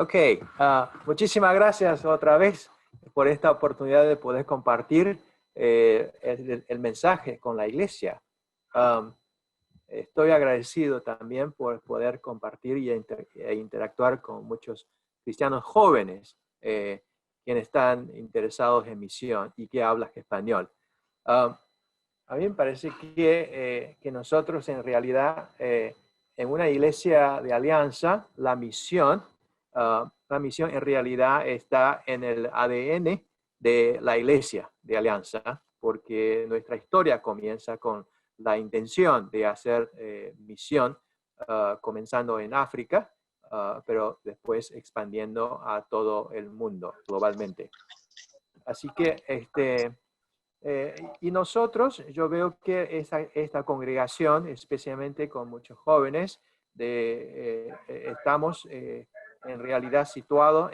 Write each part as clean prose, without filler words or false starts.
Ok, muchísimas gracias otra vez por esta oportunidad de poder compartir el mensaje con la iglesia. Um, Estoy agradecido también por poder compartir e interactuar con muchos cristianos jóvenes quienes están interesados en misión y que hablan español. Um, a mí me parece que nosotros en realidad en una iglesia de alianza, la misión en realidad está en el ADN de la iglesia de alianza, porque nuestra historia comienza con la intención de hacer misión, comenzando en África, pero después expandiendo a todo el mundo globalmente. Así que y nosotros, yo veo que esta congregación, especialmente con muchos jóvenes, estamos en realidad situados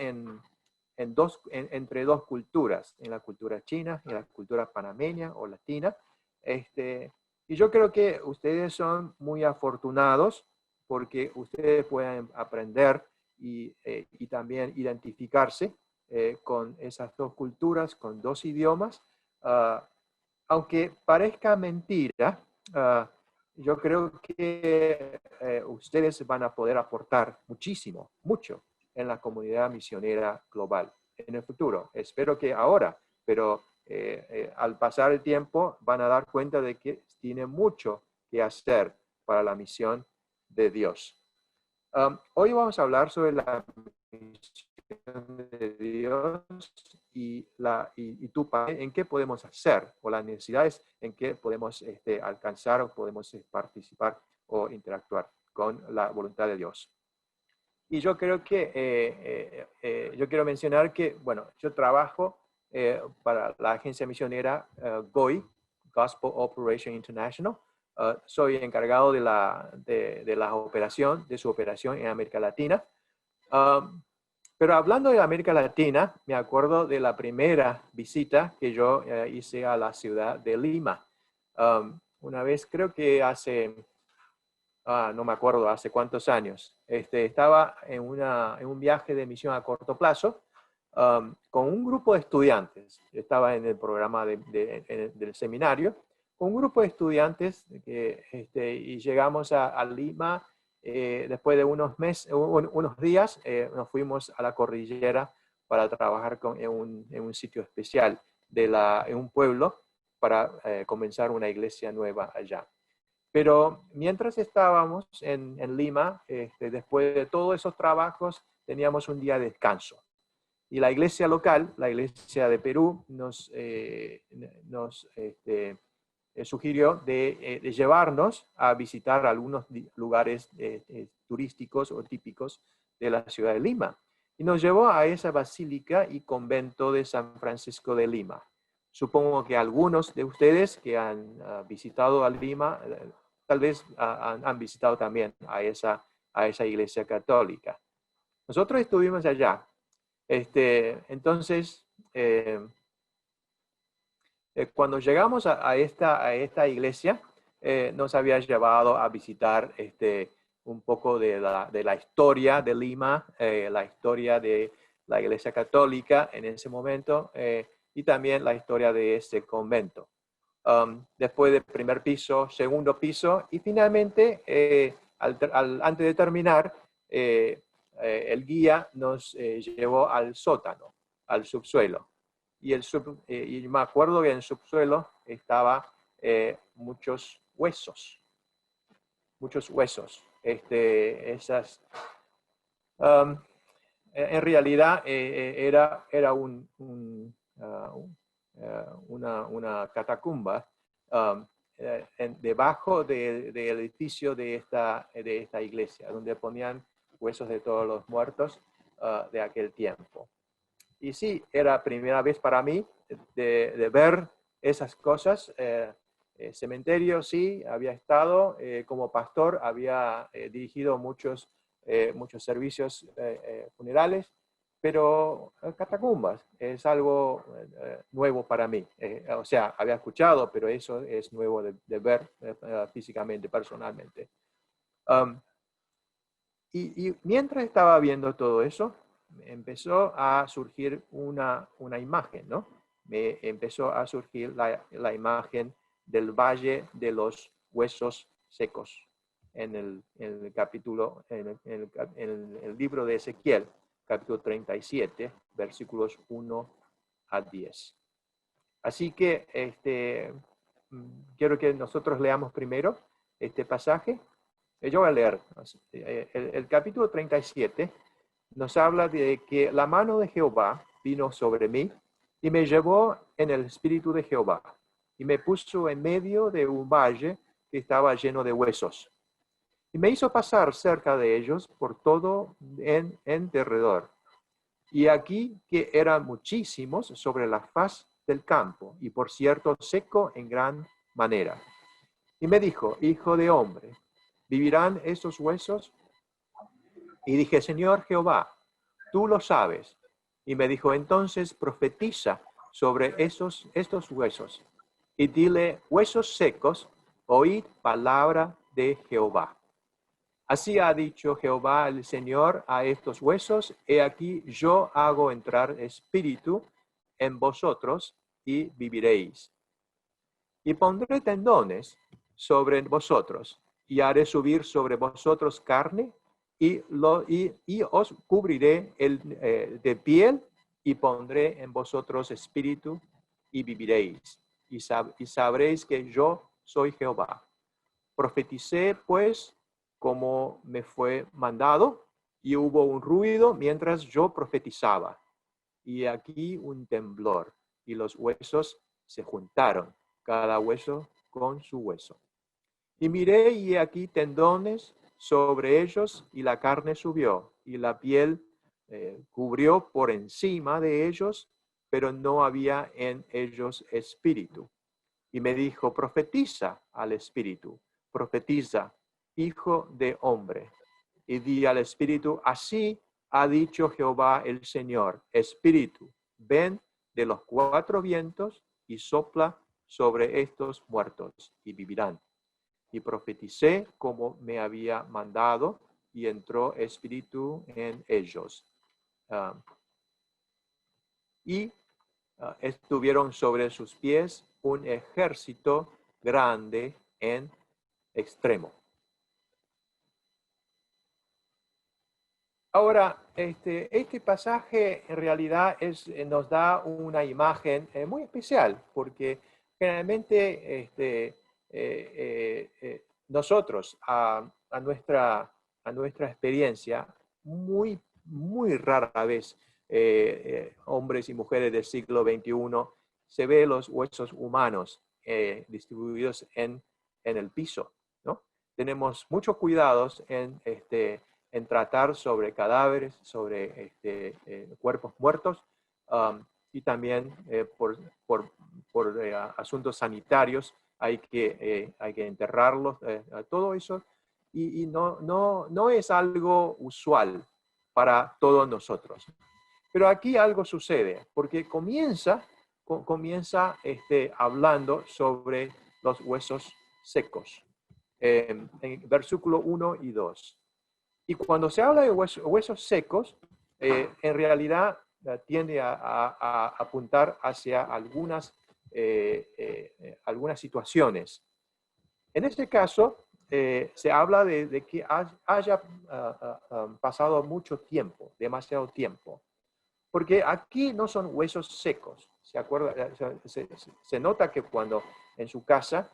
entre dos culturas, en la cultura china y la cultura panameña o latina. Y yo creo que ustedes son muy afortunados porque ustedes pueden aprender y también identificarse con esas dos culturas, con dos idiomas. Uh, Aunque parezca mentira, yo creo que ustedes van a poder aportar mucho en la comunidad misionera global en el futuro. Espero que ahora, pero al pasar el tiempo van a dar cuenta de que tiene mucho que hacer para la misión de Dios. Hoy vamos a hablar sobre la misión de Dios y tu país, en qué podemos hacer, o las necesidades en qué podemos alcanzar o podemos participar o interactuar con la voluntad de Dios. Y yo creo que, yo quiero mencionar que, bueno, yo trabajo para la agencia misionera GOI, Gospel Operation International. Soy encargado de su operación en América Latina. Pero hablando de América Latina, me acuerdo de la primera visita que yo hice a la ciudad de Lima. Una vez, creo que no me acuerdo hace cuántos años, estaba en un viaje de misión a corto plazo con un grupo de estudiantes. Estaba en el programa del seminario, con un grupo de estudiantes y llegamos a Lima. Después de unos días, nos fuimos a la cordillera para trabajar en un sitio especial en un pueblo para comenzar una iglesia nueva allá. Pero mientras estábamos en Lima, después de todos esos trabajos, teníamos un día de descanso. Y la iglesia local, la iglesia de Perú, nos sugirió de llevarnos a visitar algunos lugares turísticos o típicos de la ciudad de Lima. Y nos llevó a esa basílica y convento de San Francisco de Lima. Supongo que algunos de ustedes que han visitado a Lima, tal vez han visitado también a esa iglesia católica. Nosotros estuvimos allá. Entonces, cuando llegamos a esta iglesia, nos había llevado a visitar un poco de la historia de Lima, la historia de la iglesia católica en ese momento, y también la historia de este convento. Después del primer piso, segundo piso, y finalmente, antes de terminar, el guía nos llevó al sótano, al subsuelo. Y me acuerdo que en el subsuelo estaba muchos huesos. En realidad era una catacumba debajo del edificio de esta iglesia, donde ponían huesos de todos los muertos de aquel tiempo. Y sí, era la primera vez para mí de ver esas cosas. Cementerio, sí, había estado como pastor, había dirigido muchos servicios funerales, pero catacumbas es algo nuevo para mí. O sea, había escuchado, pero eso es nuevo de ver físicamente, personalmente. Y mientras estaba viendo todo eso, empezó a surgir una imagen, ¿no? Me empezó a surgir la imagen del valle de los huesos secos en el capítulo, en el libro de Ezequiel, capítulo 37, versículos 1 a 10. Así que quiero que nosotros leamos primero este pasaje. Yo voy a leer. El capítulo 37 nos habla de que la mano de Jehová vino sobre mí y me llevó en el espíritu de Jehová y me puso en medio de un valle que estaba lleno de huesos. Y me hizo pasar cerca de ellos por todo en derredor. Y aquí que eran muchísimos sobre la faz del campo, y por cierto seco en gran manera. Y me dijo, hijo de hombre, ¿vivirán estos huesos? Y dije, Señor Jehová, tú lo sabes. Y me dijo, entonces profetiza sobre estos huesos. Y dile, huesos secos, oíd palabra de Jehová. Así ha dicho Jehová el Señor a estos huesos, he aquí yo hago entrar espíritu en vosotros y viviréis. Y pondré tendones sobre vosotros, y haré subir sobre vosotros carne, y os cubriré de piel, y pondré en vosotros espíritu, y viviréis. Y sabréis que yo soy Jehová. Profeticé, pues, como me fue mandado, y hubo un ruido mientras yo profetizaba. Y aquí un temblor, y los huesos se juntaron, cada hueso con su hueso. Y miré, y aquí tendones sobre ellos, y la carne subió, y la piel cubrió por encima de ellos, pero no había en ellos espíritu. Y me dijo, profetiza al espíritu, profetiza, hijo de hombre. Y di al espíritu, así ha dicho Jehová el Señor, espíritu, ven de los cuatro vientos y sopla sobre estos muertos y vivirán. Y profeticé como me había mandado, y entró espíritu en ellos. Estuvieron sobre sus pies un ejército grande en extremo. Ahora, este pasaje en realidad nos da una imagen muy especial, porque generalmente nosotros, a nuestra experiencia, muy, muy rara vez, hombres y mujeres del siglo XXI, se ve los huesos humanos distribuidos en el piso, ¿no? Tenemos muchos cuidados en tratar sobre cadáveres, sobre cuerpos muertos, y también por asuntos sanitarios hay que enterrarlos, todo eso, y no es algo usual para todos nosotros. Pero aquí algo sucede, porque comienza hablando sobre los huesos secos, en versículo 1 y 2. Y cuando se habla de huesos secos, en realidad tiende a apuntar hacia algunas situaciones. En este caso, se habla de que haya pasado mucho tiempo, demasiado tiempo. Porque aquí no son huesos secos. ¿Se acuerda? Se nota que cuando en su casa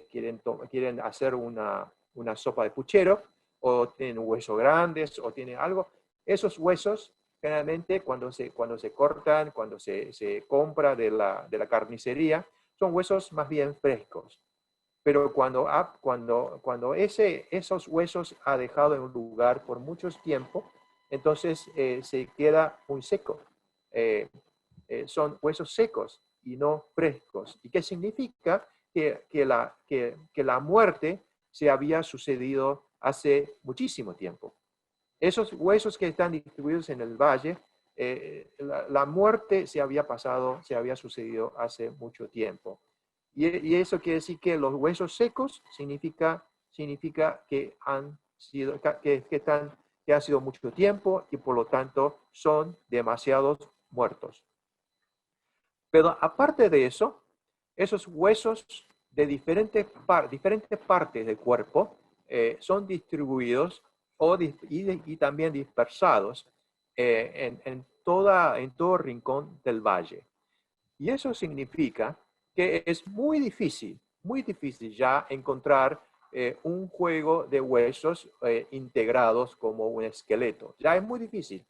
quieren hacer una sopa de puchero, o tienen huesos grandes, o tienen algo, esos huesos generalmente cuando se cortan, cuando se compra de la carnicería, son huesos más bien frescos. Pero cuando esos huesos ha dejado en un lugar por mucho tiempo, entonces se queda muy seco. Son huesos secos y no frescos. ¿Y qué significa? Que la muerte se había sucedido hace muchísimo tiempo. Esos huesos que están distribuidos en el valle, la muerte se había sucedido hace mucho tiempo. Y eso quiere decir que los huesos secos significa que están que ha sido mucho tiempo y por lo tanto son demasiados muertos. Pero aparte de eso, esos huesos de diferentes partes del cuerpo son distribuidos y también dispersados en todo rincón del valle. Y eso significa que es muy difícil ya encontrar un juego de huesos integrados como un esqueleto. Ya es muy difícil.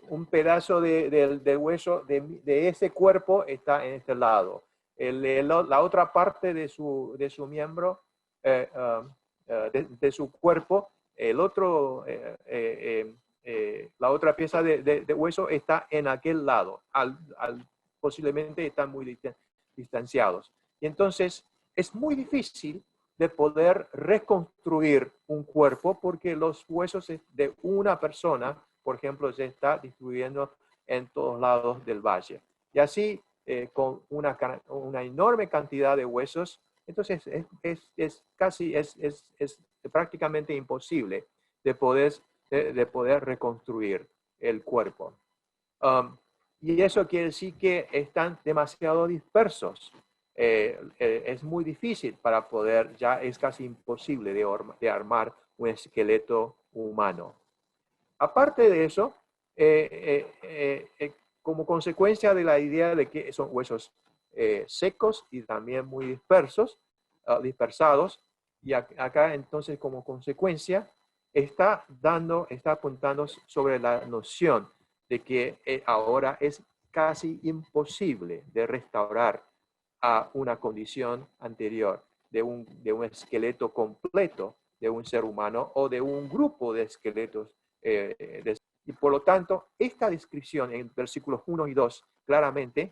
Un pedazo de hueso de ese cuerpo está en este lado. La otra parte de su miembro, de su cuerpo, la otra pieza de hueso está en aquel lado, posiblemente están muy distanciados. Y entonces es muy difícil de poder reconstruir un cuerpo porque los huesos de una persona, por ejemplo, se está distribuyendo en todos lados del valle. Y así, con una enorme cantidad de huesos, entonces es prácticamente imposible de poder reconstruir el cuerpo. Y eso quiere decir que están demasiado dispersos. Es muy difícil para poder, ya es casi imposible de armar un esqueleto humano. Aparte de eso, como consecuencia de la idea de que son huesos secos y también muy dispersados, y acá entonces como consecuencia está apuntando sobre la noción de que ahora es casi imposible de restaurar a una condición anterior de un esqueleto completo de un ser humano o de un grupo de esqueletos. Y por lo tanto, esta descripción en versículos 1 y 2 claramente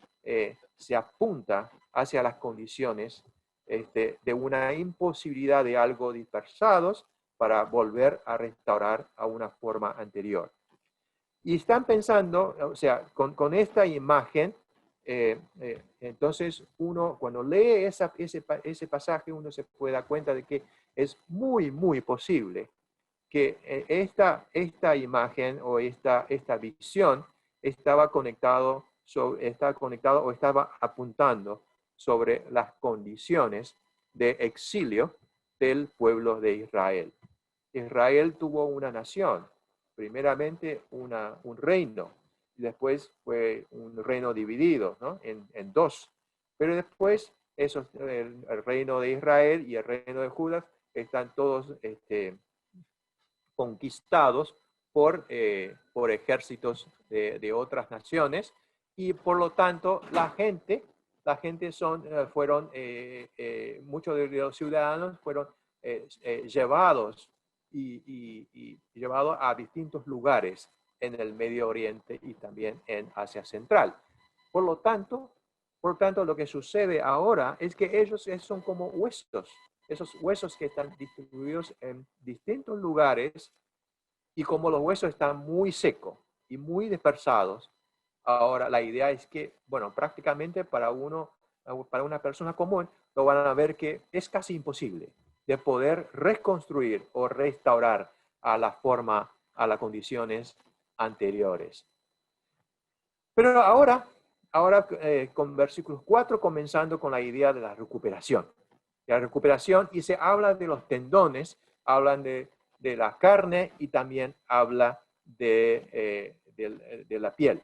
se apunta hacia las condiciones de una imposibilidad de algo dispersados para volver a restaurar a una forma anterior. Y están pensando, o sea, con esta imagen, entonces uno cuando lee ese pasaje, uno se puede dar cuenta de que es muy, muy posible que esta imagen o esta visión estaba conectado o estaba apuntando sobre las condiciones de exilio del pueblo de Israel. Israel tuvo una nación, primeramente un reino, y después fue un reino dividido, ¿no? en dos. Pero después el reino de Israel y el reino de Judá están todos conquistados por ejércitos de otras naciones, y por lo tanto muchos de los ciudadanos fueron llevados llevados a distintos lugares en el Medio Oriente y también en Asia Central. Por lo tanto, lo que sucede ahora es que ellos son como huesos, esos huesos que están distribuidos en distintos lugares, y como los huesos están muy secos y muy dispersados, ahora la idea es que, bueno, prácticamente para una persona común, lo van a ver que es casi imposible de poder reconstruir o restaurar a la forma, a las condiciones anteriores. Pero ahora con versículos 4, comenzando con la idea de la recuperación. La recuperación, y se habla de los tendones, hablan de la carne y también habla de la piel.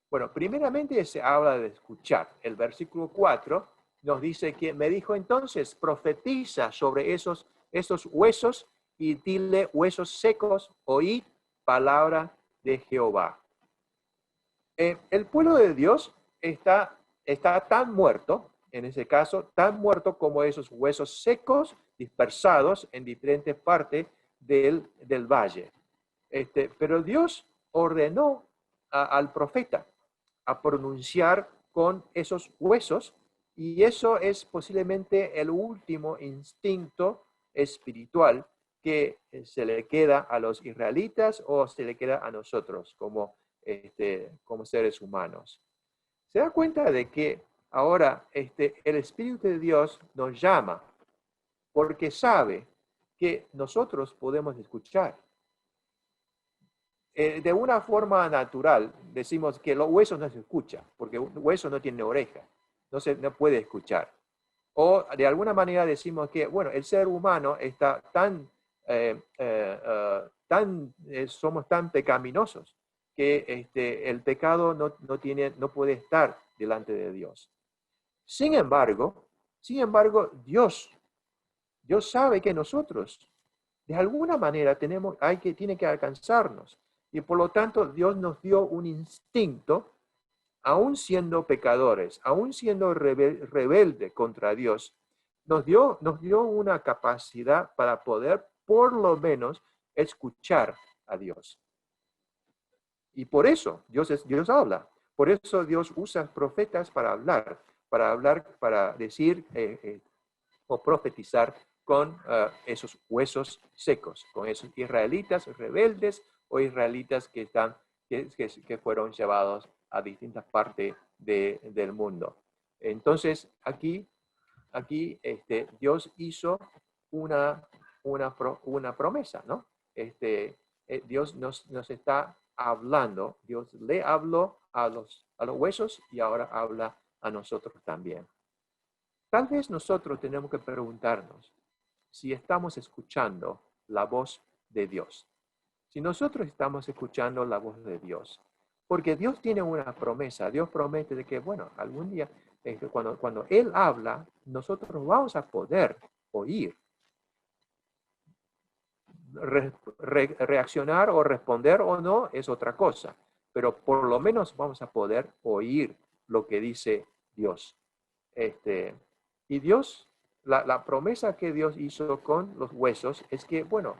Bueno, primeramente se habla de escuchar. El versículo 4 nos dice que me dijo entonces, profetiza sobre esos huesos y dile, huesos secos, oíd palabra de Jehová. El pueblo de Dios está tan muerto, en ese caso, tan muerto como esos huesos secos dispersados en diferentes partes del valle. Pero Dios ordenó al profeta a pronunciar con esos huesos, y eso es posiblemente el último instinto espiritual que se le queda a los israelitas o se le queda a nosotros como seres humanos. Se da cuenta de que ahora el Espíritu de Dios nos llama porque sabe que nosotros podemos escuchar. de una forma natural decimos que los huesos no se escuchan, porque un hueso no tiene oreja, no puede escuchar. O de alguna manera decimos que, bueno, el ser humano está somos tan pecaminosos que el pecado no puede estar delante de Dios. Sin embargo, Dios sabe que nosotros, de alguna manera, tiene que alcanzarnos. Y por lo tanto, Dios nos dio un instinto, aún siendo pecadores, aún siendo rebelde contra Dios, nos dio una capacidad para poder, por lo menos, escuchar a Dios. Y por eso Dios habla. Por eso Dios usa profetas para hablar, para decir o profetizar con esos huesos secos, con esos israelitas rebeldes o israelitas que fueron llevados a distintas partes del mundo. Entonces, aquí Dios hizo una promesa, ¿no? Dios nos está hablando, Dios le habló a los huesos y ahora habla a nosotros también. Tal vez nosotros tenemos que preguntarnos si estamos escuchando la voz de Dios. Si nosotros estamos escuchando la voz de Dios, porque Dios tiene una promesa, Dios promete de que, bueno, algún día, cuando Él habla, nosotros vamos a poder oír. Reaccionar o responder o no es otra cosa, pero por lo menos vamos a poder oír lo que dice Dios. Y Dios, la promesa que Dios hizo con los huesos es que, bueno,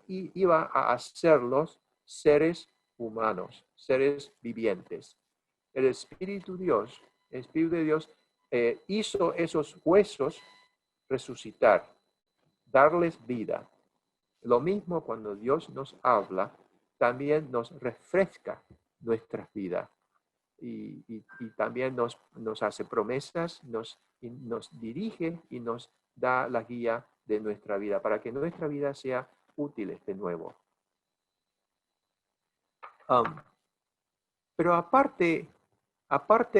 iba a hacerlos seres humanos, seres vivientes. El Espíritu de Dios hizo esos huesos resucitar, darles vida. Lo mismo cuando Dios nos habla, también nos refresca nuestras vidas. Y también nos hace promesas, nos dirige y nos da la guía de nuestra vida para que nuestra vida sea útil de nuevo. Pero aparte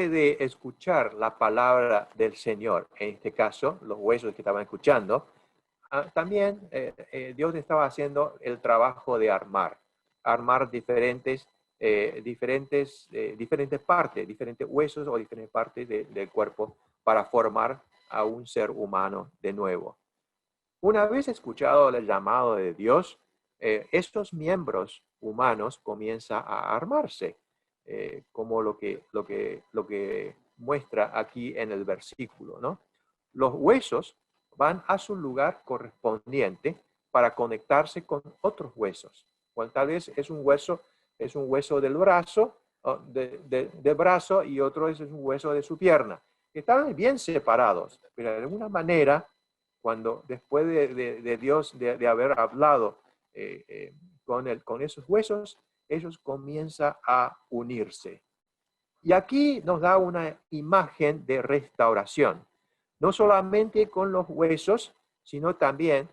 de escuchar la palabra del Señor, en este caso, los huesos que estaban escuchando, también Dios estaba haciendo el trabajo de armar diferentes partes, diferentes huesos o diferentes partes del cuerpo para formar a un ser humano de nuevo. Una vez escuchado el llamado de Dios, estos miembros humanos comienzan a armarse, como lo que muestra aquí en el versículo, ¿no? Los huesos van a su lugar correspondiente para conectarse con otros huesos. O tal vez es un hueso del brazo, del brazo y otro es un hueso de su pierna. Están bien separados, pero de alguna manera, después de Dios de haber hablado con esos huesos, ellos comienzan a unirse. Y aquí nos da una imagen de restauración, no solamente con los huesos, sino también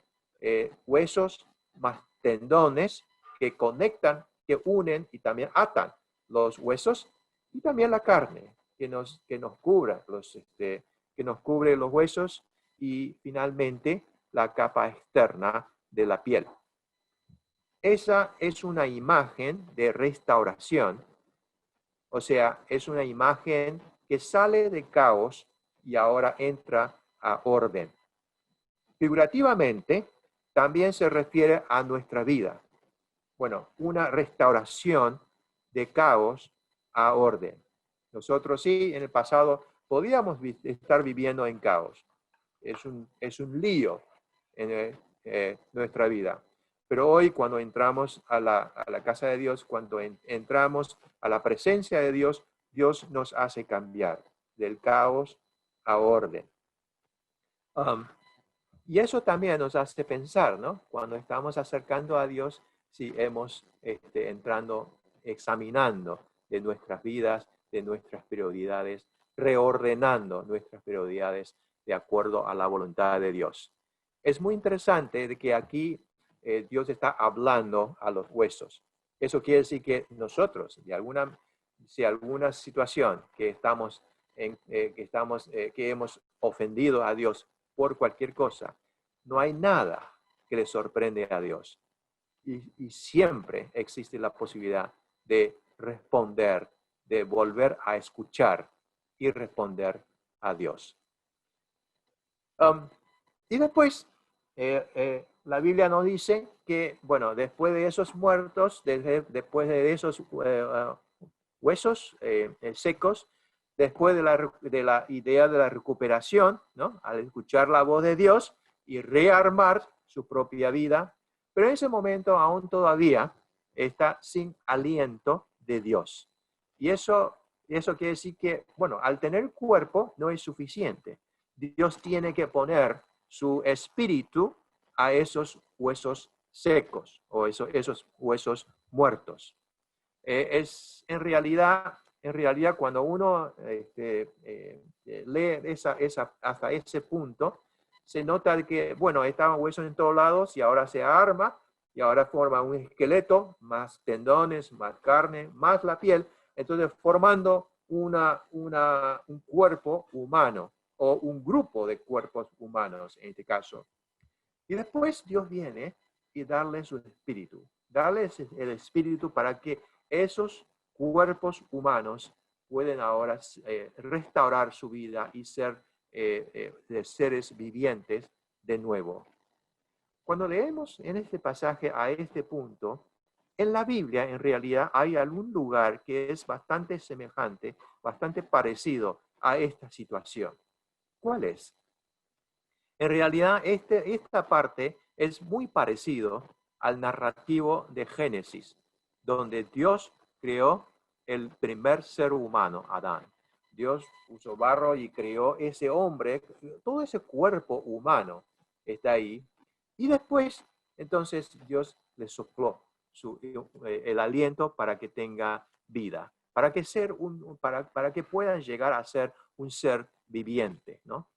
huesos más tendones que conectan, que unen y también atan los huesos y también la carne que nos cubre los huesos y finalmente la capa externa de la piel. Esa es una imagen de restauración. O sea, es una imagen que sale de caos y ahora entra a orden. Figurativamente, también se refiere a nuestra vida. Bueno, una restauración de caos a orden. Nosotros sí, en el pasado, podíamos estar viviendo en caos. Es un lío en nuestra vida. Pero hoy cuando entramos a la casa de Dios, cuando entramos a la presencia de Dios, Dios nos hace cambiar del caos a orden. Y eso también nos hace pensar, ¿no? Cuando estamos acercando a Dios, si hemos examinando de nuestras vidas, de nuestras prioridades, reordenando nuestras prioridades de acuerdo a la voluntad de Dios. Es muy interesante de que aquí Dios está hablando a los huesos. Eso quiere decir que nosotros, si alguna situación que hemos ofendido a Dios por cualquier cosa, no hay nada que le sorprende a Dios. Y siempre existe la posibilidad de responder, de volver a escuchar y responder a Dios. Y después, la Biblia nos dice que, bueno, después de esos muertos, después de esos huesos secos, después de la idea de la recuperación, ¿no? Al escuchar la voz de Dios y rearmar su propia vida, pero en ese momento aún todavía está sin aliento de Dios. Y eso quiere decir que, bueno, al tener cuerpo no es suficiente. Dios tiene que poner su espíritu a esos huesos secos o esos huesos muertos. En realidad cuando uno lee hasta ese punto, se nota que, bueno, estaban huesos en todos lados y ahora se arma y ahora forma un esqueleto, más tendones, más carne, más la piel, entonces formando un cuerpo humano o un grupo de cuerpos humanos en este caso. Y después Dios viene y darle su espíritu, darles el espíritu para que esos cuerpos humanos pueden ahora restaurar su vida y ser de seres vivientes de nuevo. Cuando leemos en este pasaje a este punto, en la Biblia en realidad hay algún lugar que es bastante semejante, bastante parecido a esta situación. ¿Cuál es? En realidad, esta parte es muy parecido al narrativo de Génesis, donde Dios creó el primer ser humano, Adán. Dios usó barro y creó ese hombre, todo ese cuerpo humano está ahí. Y después, entonces, Dios le sopló el aliento para que tenga vida, para que puedan llegar a ser un ser viviente, ¿no?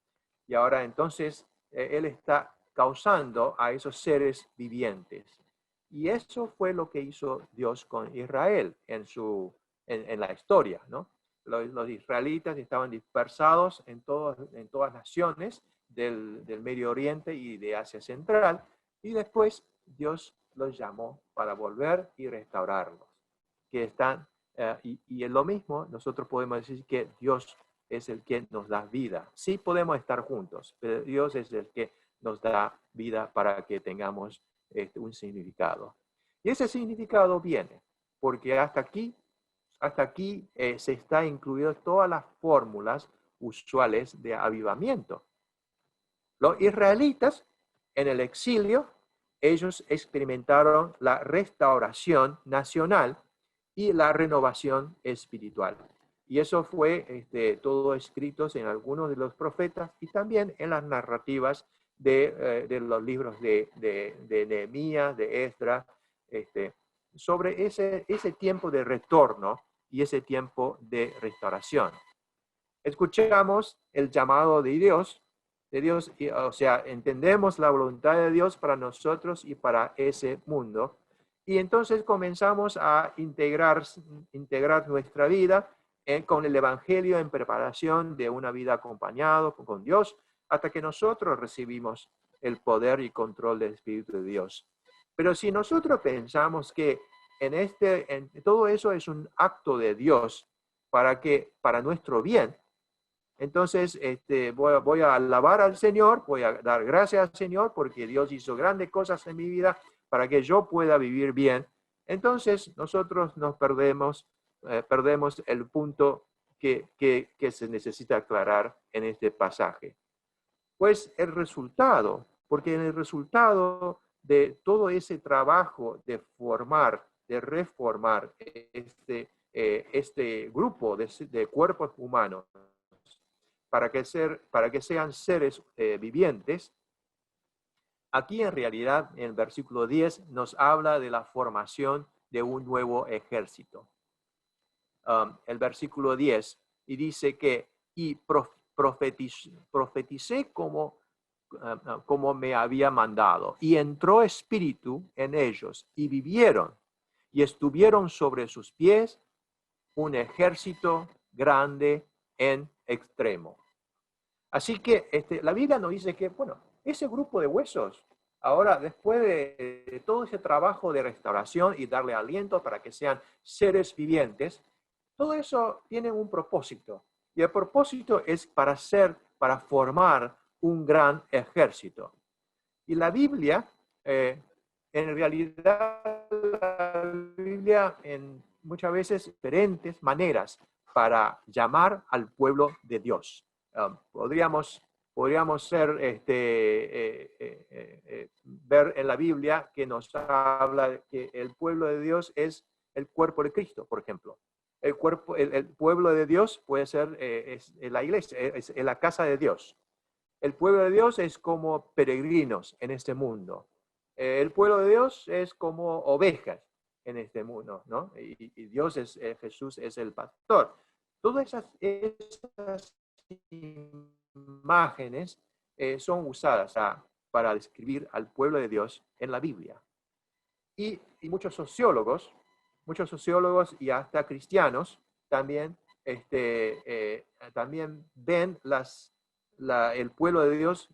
Y ahora entonces Él está causando a esos seres vivientes. Y eso fue lo que hizo Dios con Israel en la historia, ¿no? Los israelitas estaban dispersados en todas naciones del Medio Oriente y de Asia Central, y después Dios los llamó para volver y restaurarlos. Que están, y en lo mismo, nosotros podemos decir que Dios es el que nos da vida. Sí podemos estar juntos, pero Dios es el que nos da vida para que tengamos un significado. Y ese significado viene porque hasta aquí se está incluido todas las fórmulas usuales de avivamiento. Los israelitas en el exilio, ellos experimentaron la restauración nacional y la renovación espiritual. Y eso fue todo escrito en algunos de los profetas y también en las narrativas de los libros de Nehemías, de Esdras, sobre ese tiempo de retorno y ese tiempo de restauración. Escuchamos el llamado de Dios, o sea, entendemos la voluntad de Dios para nosotros y para ese mundo. Y entonces comenzamos a integrar nuestra vida con el Evangelio en preparación de una vida acompañado con Dios, hasta que nosotros recibimos el poder y control del Espíritu de Dios. Pero si nosotros pensamos que todo eso es un acto de Dios para nuestro bien, entonces voy a alabar al Señor, voy a dar gracias al Señor porque Dios hizo grandes cosas en mi vida para que yo pueda vivir bien. Entonces nosotros nos perdemos el punto que se necesita aclarar en este pasaje. Pues el resultado, porque en el resultado de todo ese trabajo de formar, de reformar este grupo de cuerpos humanos para que sean seres vivientes, aquí en realidad en el versículo 10 nos habla de la formación de un nuevo ejército. El versículo 10 y dice que y profeticé como me había mandado, y entró espíritu en ellos, y vivieron, y estuvieron sobre sus pies un ejército grande en extremo. Así que la Biblia nos dice que, bueno, ese grupo de huesos, ahora después de todo ese trabajo de restauración y darle aliento para que sean seres vivientes, todo eso tiene un propósito. Y el propósito es para formar un gran ejército. Y la Biblia, en realidad, la Biblia en muchas veces diferentes maneras para llamar al pueblo de Dios. Podríamos ver en la Biblia que nos habla de que el pueblo de Dios es el cuerpo de Cristo, por ejemplo. El pueblo de Dios puede ser es la iglesia, es la casa de Dios. El pueblo de Dios es como peregrinos en este mundo. El pueblo de Dios es como ovejas en este mundo, ¿no? Y Dios Jesús es el pastor. Todas esas imágenes son usadas para describir al pueblo de Dios en la Biblia. Y muchos sociólogos y hasta cristianos también, también ven el pueblo de Dios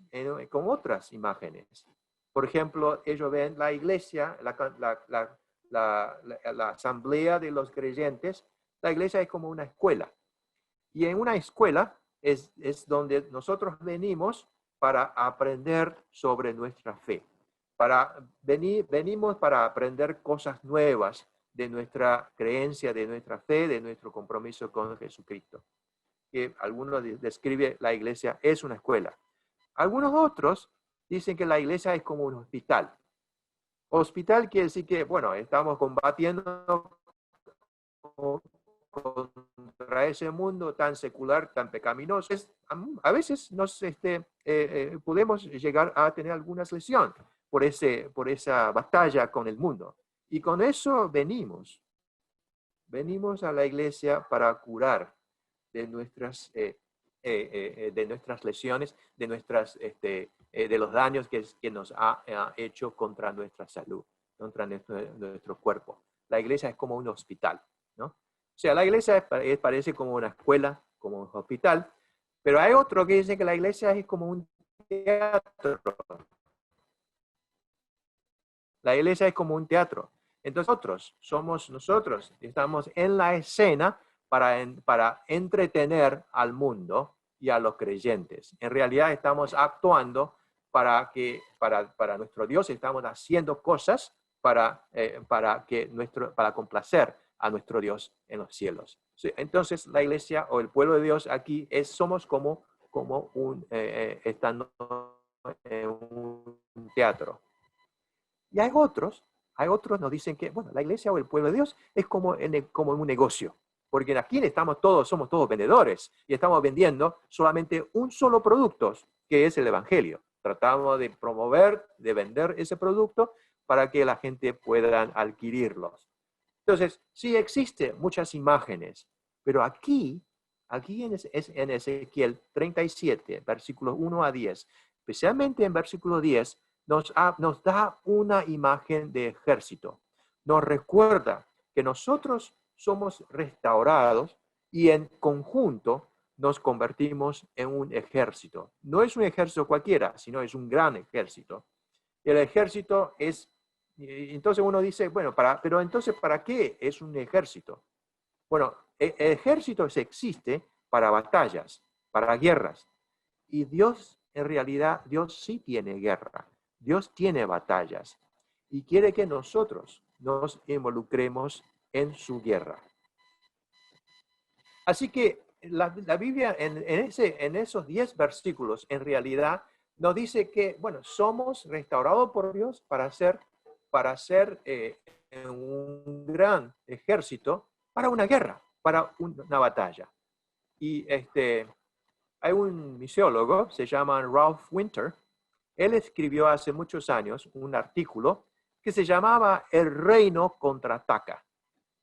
con otras imágenes. Por ejemplo, ellos ven la iglesia, la asamblea de los creyentes. La iglesia es como una escuela. Y en una escuela es donde nosotros venimos para aprender sobre nuestra fe. Venimos para aprender cosas nuevas de nuestra creencia, de nuestra fe, de nuestro compromiso con Jesucristo. Que algunos describen la iglesia es una escuela. Algunos otros dicen que la iglesia es como un hospital. Hospital quiere decir que, bueno, estamos combatiendo contra ese mundo tan secular, tan pecaminoso. A veces podemos llegar a tener alguna lesión por esa batalla con el mundo. Y con eso venimos a la iglesia para curar de nuestras lesiones, de los daños que nos ha hecho contra nuestra salud, contra nuestro cuerpo. La iglesia es como un hospital, ¿no? O sea, la iglesia parece como una escuela, como un hospital, pero hay otro que dice que la iglesia es como un teatro. La iglesia es como un teatro. Entonces nosotros estamos en la escena para entretener al mundo y a los creyentes. En realidad estamos actuando para nuestro Dios, estamos haciendo cosas para complacer a nuestro Dios en los cielos. Sí, entonces la iglesia o el pueblo de Dios aquí somos como estando en un teatro. Y hay otros nos dicen que, bueno, la iglesia o el pueblo de Dios es como en un negocio, porque aquí somos todos vendedores y estamos vendiendo solamente un solo producto, que es el evangelio. Tratamos de promover, de vender ese producto para que la gente pueda adquirirlos. Entonces, sí existen muchas imágenes, pero aquí en Ezequiel 37, versículos 1 a 10, especialmente en versículo 10, nos da una imagen de ejército. Nos recuerda que nosotros somos restaurados y en conjunto nos convertimos en un ejército. No es un ejército cualquiera, sino es un gran ejército. El ejército entonces uno dice, bueno, pero entonces, ¿para qué es un ejército? Bueno, el ejército existe para batallas, para guerras. Y en realidad, Dios sí tiene guerra. Dios tiene batallas y quiere que nosotros nos involucremos en su guerra. Así que la Biblia en esos 10 versículos en realidad nos dice que, bueno, somos restaurados por Dios para ser un gran ejército para una guerra, para una batalla. Y hay un misiólogo, se llama Ralph Winter. Él escribió hace muchos años un artículo que se llamaba El reino contraataca.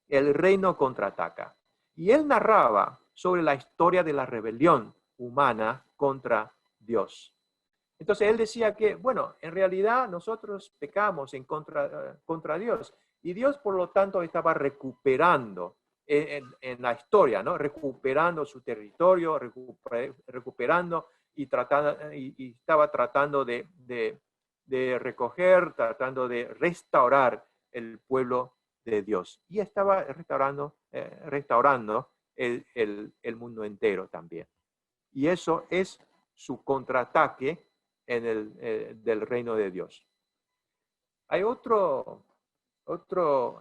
El reino contraataca. Y él narraba sobre la historia de la rebelión humana contra Dios. Entonces él decía que, bueno, en realidad nosotros pecamos contra Dios Y Dios, por lo tanto, estaba recuperando en la historia, ¿no? Recuperando su territorio, recuperando y, y estaba tratando de recoger, tratando de restaurar el pueblo de Dios. Y estaba restaurando el mundo entero también. Y eso es su contraataque del reino de Dios. Hay otro otro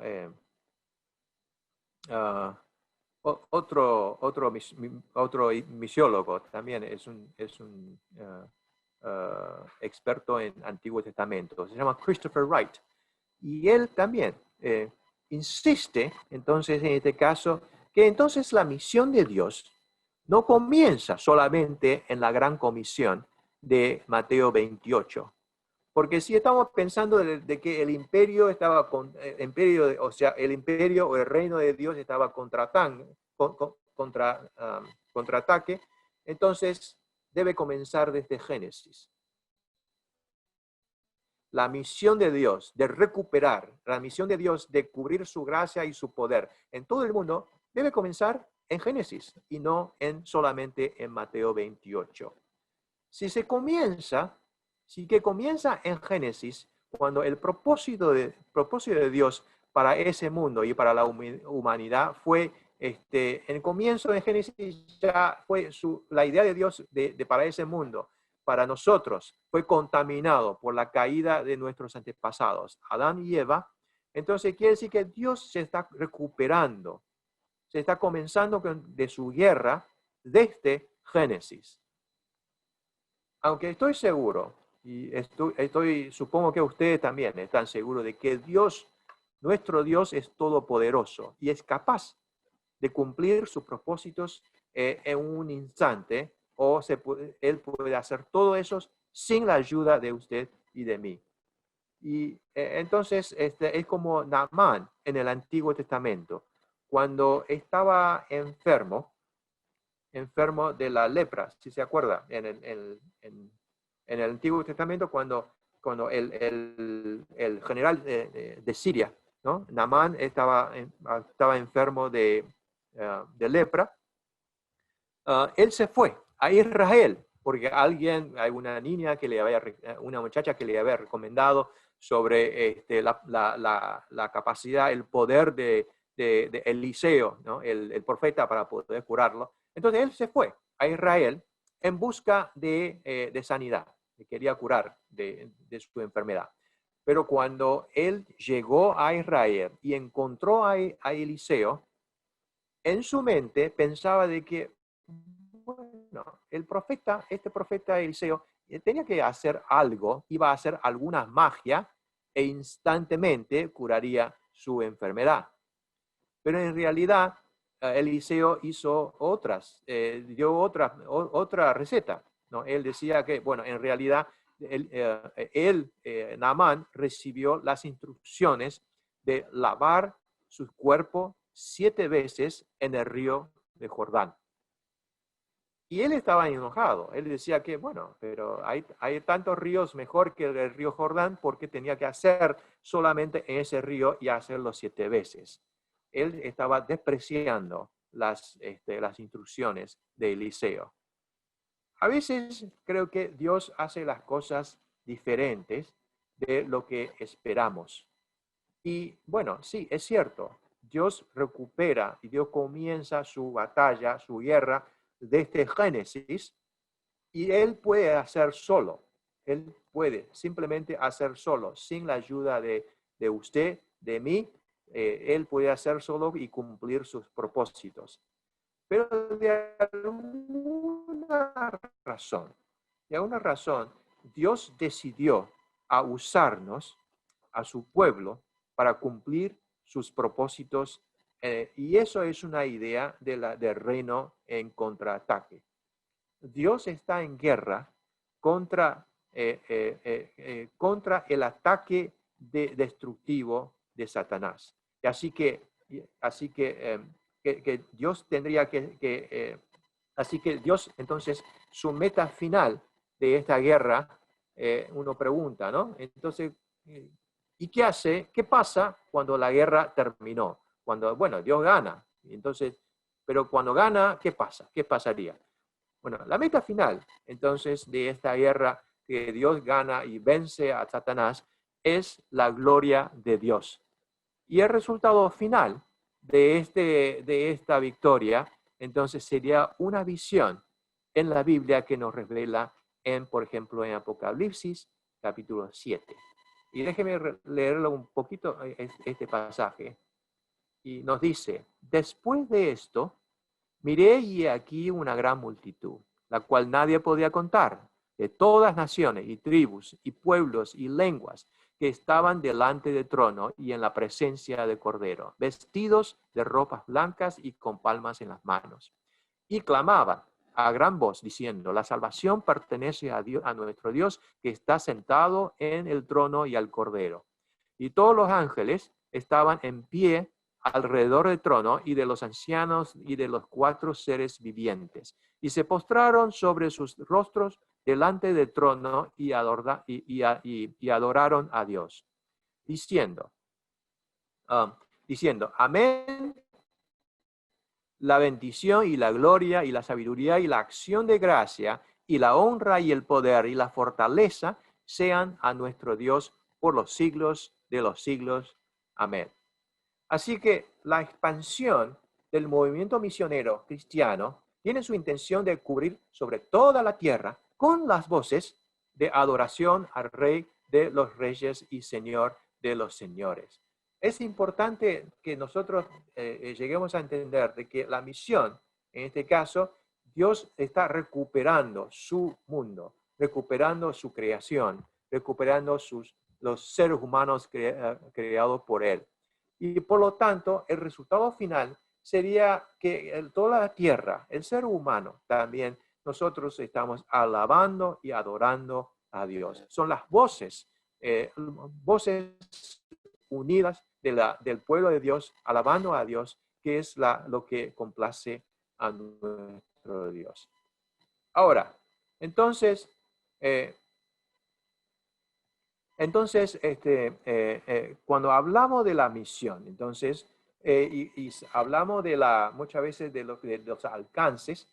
misiólogo también, es un experto en Antiguo Testamento, se llama Christopher Wright. Y él también insiste, entonces, en este caso, que entonces la misión de Dios no comienza solamente en la gran comisión de Mateo 28. Porque si estamos pensando de que el imperio estaba o sea, el imperio o el reino de Dios estaba contraataque, entonces debe comenzar desde Génesis. La misión de Dios de recuperar, la misión de Dios de cubrir su gracia y su poder en todo el mundo, debe comenzar en Génesis y no solamente en Mateo 28. Si que comienza en Génesis, cuando el propósito de Dios para ese mundo y para la humanidad fue, en el comienzo de Génesis ya fue la idea de Dios para ese mundo, para nosotros, fue contaminado por la caída de nuestros antepasados, Adán y Eva. Entonces quiere decir que Dios se está recuperando, se está comenzando de su guerra desde Génesis. Aunque estoy seguro, y supongo que ustedes también están seguros de que Dios, nuestro Dios, es todopoderoso y es capaz de cumplir sus propósitos en un instante, o Él puede hacer todo eso sin la ayuda de usted y de mí. Y entonces es como Naamán en el Antiguo Testamento, cuando estaba enfermo de la lepra, si se acuerda, en el Antiguo Testamento, cuando el general de Siria, ¿no? Naamán estaba enfermo de lepra. Él se fue a Israel porque una niña una muchacha que le había recomendado sobre la capacidad, el poder de Eliseo, ¿no? el profeta, para poder curarlo. Entonces él se fue a Israel en busca de sanidad, quería curar de su enfermedad. Pero cuando él llegó a Israel y encontró a Eliseo, en su mente pensaba de que, bueno, este profeta Eliseo tenía que hacer algo, iba a hacer alguna magia e instantáneamente curaría su enfermedad. Pero en realidad Eliseo hizo dio otra receta, ¿no? Él decía que, bueno, en realidad Naamán recibió las instrucciones de lavar su cuerpo 7 veces en el río de Jordán. Y él estaba enojado. Él decía que, bueno, pero hay tantos ríos mejor que el río Jordán, porque tenía que hacer solamente en ese río y hacerlo 7 veces. Él estaba despreciando las instrucciones de Eliseo. A veces creo que Dios hace las cosas diferentes de lo que esperamos. Y bueno, sí, es cierto, Dios recupera y Dios comienza su batalla, su guerra desde Génesis, y Él puede hacer solo. Él puede simplemente hacer solo, sin la ayuda de usted, de mí. Él puede hacer solo y cumplir sus propósitos. Pero de alguna razón, Dios decidió a usarnos, a su pueblo, para cumplir sus propósitos, y eso es una idea del reino en contraataque. Dios está en guerra contra el ataque destructivo de Satanás. Así que Dios tendría así que Dios, entonces, su meta final de esta guerra, uno pregunta, ¿no? Entonces, ¿Y qué hace? ¿Qué pasa cuando la guerra terminó? Cuando, bueno, Dios gana. Entonces, pero cuando gana, ¿qué pasa? ¿Qué pasaría? Bueno, la meta final, entonces, de esta guerra que Dios gana y vence a Satanás es la gloria de Dios. Y el resultado final de esta victoria, entonces, sería una visión en la Biblia que nos revela por ejemplo, en Apocalipsis, capítulo 7. Y déjeme leerlo un poquito, este pasaje. Y nos dice, después de esto, miré y aquí una gran multitud, la cual nadie podía contar, de todas naciones y tribus y pueblos y lenguas, que estaban delante del trono y en la presencia del Cordero, vestidos de ropas blancas y con palmas en las manos. Y clamaban a gran voz diciendo, la salvación pertenece a Dios, a nuestro Dios que está sentado en el trono y al Cordero. Y todos los ángeles estaban en pie alrededor del trono y de los ancianos y de los 4 seres vivientes. Y se postraron sobre sus rostros delante del trono y adoraron a Dios, diciendo, amén, la bendición y la gloria y la sabiduría y la acción de gracia y la honra y el poder y la fortaleza sean a nuestro Dios por los siglos de los siglos. Amén. Así que la expansión del movimiento misionero cristiano tiene su intención de cubrir sobre toda la tierra con las voces de adoración al Rey de los Reyes y Señor de los Señores. Es importante que nosotros lleguemos a entender de que la misión, en este caso, Dios está recuperando su mundo, recuperando su creación, recuperando los seres humanos creados por Él. Y por lo tanto, el resultado final sería que toda la tierra, el ser humano también, nosotros estamos alabando y adorando a Dios. Son las voces, voces unidas del pueblo de Dios, alabando a Dios, que es lo que complace a nuestro Dios. Ahora, entonces, cuando hablamos de la misión, entonces, y hablamos muchas veces de los alcances,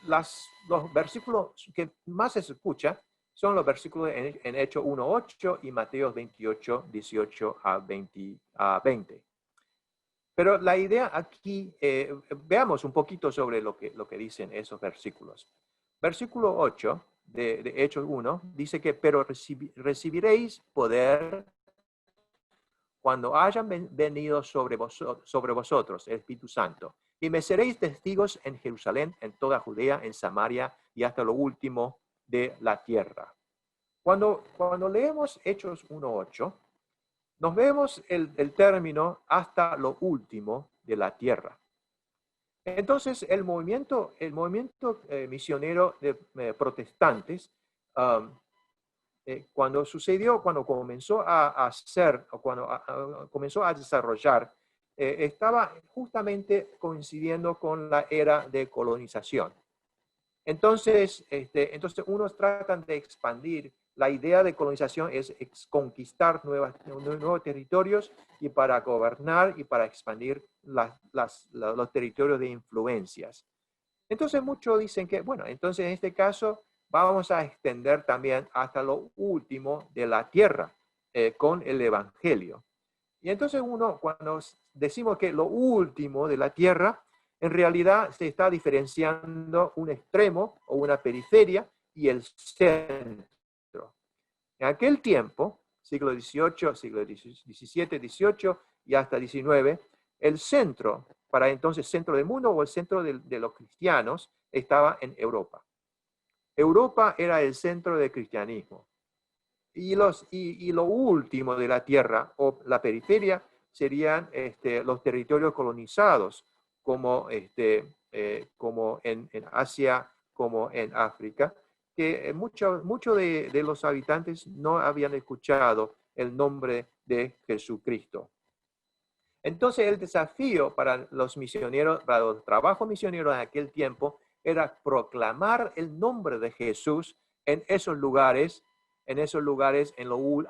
los versículos que más se escucha son los versículos en Hechos 1:8 y Mateo 28, 18 a 20. Pero la idea aquí, veamos un poquito sobre lo que dicen esos versículos. Versículo 8 de Hechos 1 dice que, pero recibiréis poder cuando hayan venido sobre vosotros el Espíritu Santo. Y me seréis testigos en Jerusalén, en toda Judea, en Samaria y hasta lo último de la tierra. Cuando leemos Hechos 1:8, nos vemos el término hasta lo último de la tierra. Entonces, el movimiento misionero de protestantes, cuando comenzó a hacer, o cuando comenzó a desarrollar, estaba justamente coincidiendo con la era de colonización. Entonces unos tratan de expandir. La idea de colonización es conquistar nuevos territorios y para gobernar y para expandir los territorios de influencias. Entonces muchos dicen que, bueno, entonces en este caso vamos a extender también hasta lo último de la tierra con el Evangelio. Y entonces cuando decimos que lo último de la tierra, en realidad se está diferenciando un extremo o una periferia y el centro. En aquel tiempo, siglo XVIII, siglo XVII, XVIII y hasta XIX, el centro, para entonces centro del mundo o el centro de los cristianos, estaba en Europa. Europa era el centro del cristianismo. Y lo último de la tierra o la periferia serían los territorios colonizados, como en Asia, como en África, que muchos de los habitantes no habían escuchado el nombre de Jesucristo. Entonces el desafío para los misioneros, para los trabajos misioneros en aquel tiempo, era proclamar el nombre de Jesús en esos lugares en esos lugares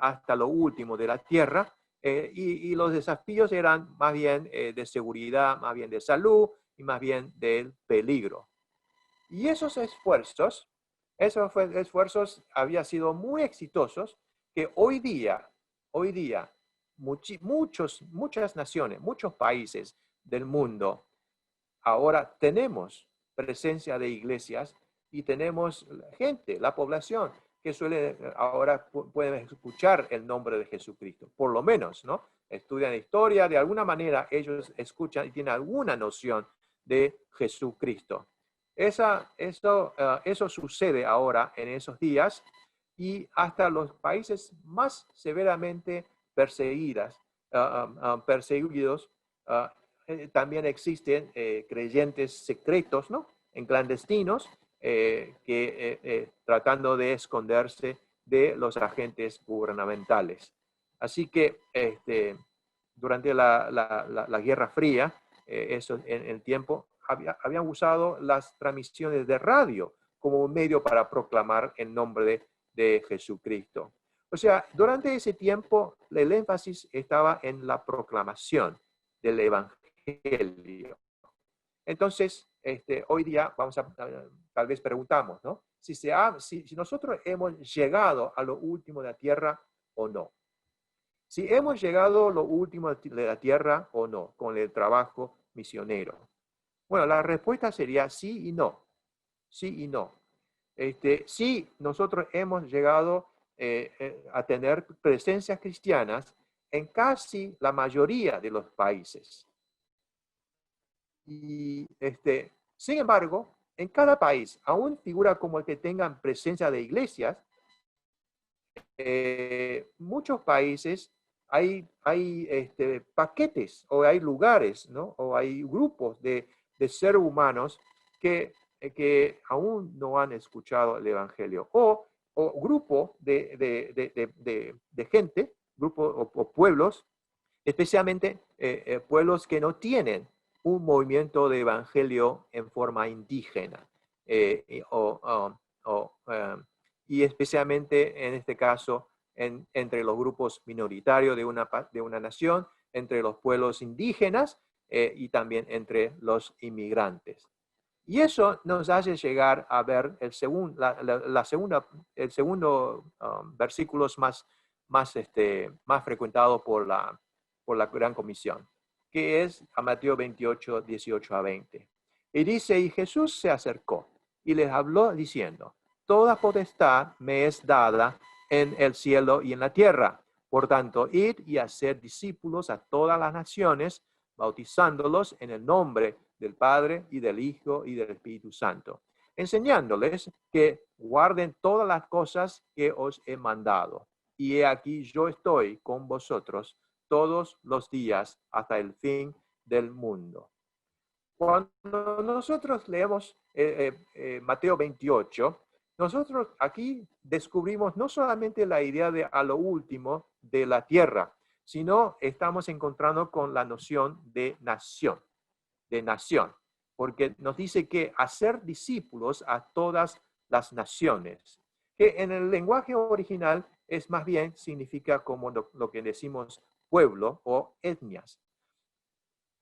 hasta lo último de la tierra, y los desafíos eran más bien de seguridad, más bien de salud y más bien del peligro. Y esos esfuerzos habían sido muy exitosos, que hoy día, muchas naciones, muchos países del mundo, ahora tenemos presencia de iglesias y tenemos gente, la población, que ahora pueden escuchar el nombre de Jesucristo, por lo menos, ¿no? Estudian historia, de alguna manera ellos escuchan y tienen alguna noción de Jesucristo. Eso sucede ahora en esos días, y hasta los países más severamente perseguidos, también existen creyentes secretos, ¿no? En clandestinos, tratando de esconderse de los agentes gubernamentales. Así que durante la Guerra Fría, en el tiempo, habían usado las transmisiones de radio como un medio para proclamar el nombre de Jesucristo. O sea, durante ese tiempo el énfasis estaba en la proclamación del Evangelio. Entonces, hoy día tal vez preguntamos, ¿no? Si nosotros hemos llegado a lo último de la tierra o no. Si hemos llegado a lo último de la tierra o no con el trabajo misionero. Bueno, la respuesta sería sí y no. Sí y no. Sí, nosotros hemos llegado a tener presencias cristianas en casi la mayoría de los países. Y sin embargo, en cada país, aún figura como el que tengan presencia de iglesias, muchos países hay paquetes, o hay lugares, ¿no? O hay grupos de seres humanos que aún no han escuchado el Evangelio, o grupo de gente, o pueblos, especialmente pueblos que no tienen un movimiento de evangelio en forma indígena, y especialmente en este caso entre los grupos minoritarios de una nación, entre los pueblos indígenas, y también entre los inmigrantes. Y eso nos hace llegar a ver el segundo versículos más frecuentado por la Gran Comisión, que es a Mateo 28, 18 a 20. Y dice, y Jesús se acercó y les habló diciendo, toda potestad me es dada en el cielo y en la tierra. Por tanto, id y haced discípulos a todas las naciones, bautizándolos en el nombre del Padre y del Hijo y del Espíritu Santo, enseñándoles que guarden todas las cosas que os he mandado. Y he aquí yo estoy con vosotros todos los días hasta el fin del mundo. Cuando nosotros leemos Mateo 28, nosotros aquí descubrimos no solamente la idea de a lo último de la tierra, sino estamos encontrando con la noción de nación, porque nos dice que hacer discípulos a todas las naciones, que en el lenguaje original es más bien significa como lo que decimos pueblo o etnias.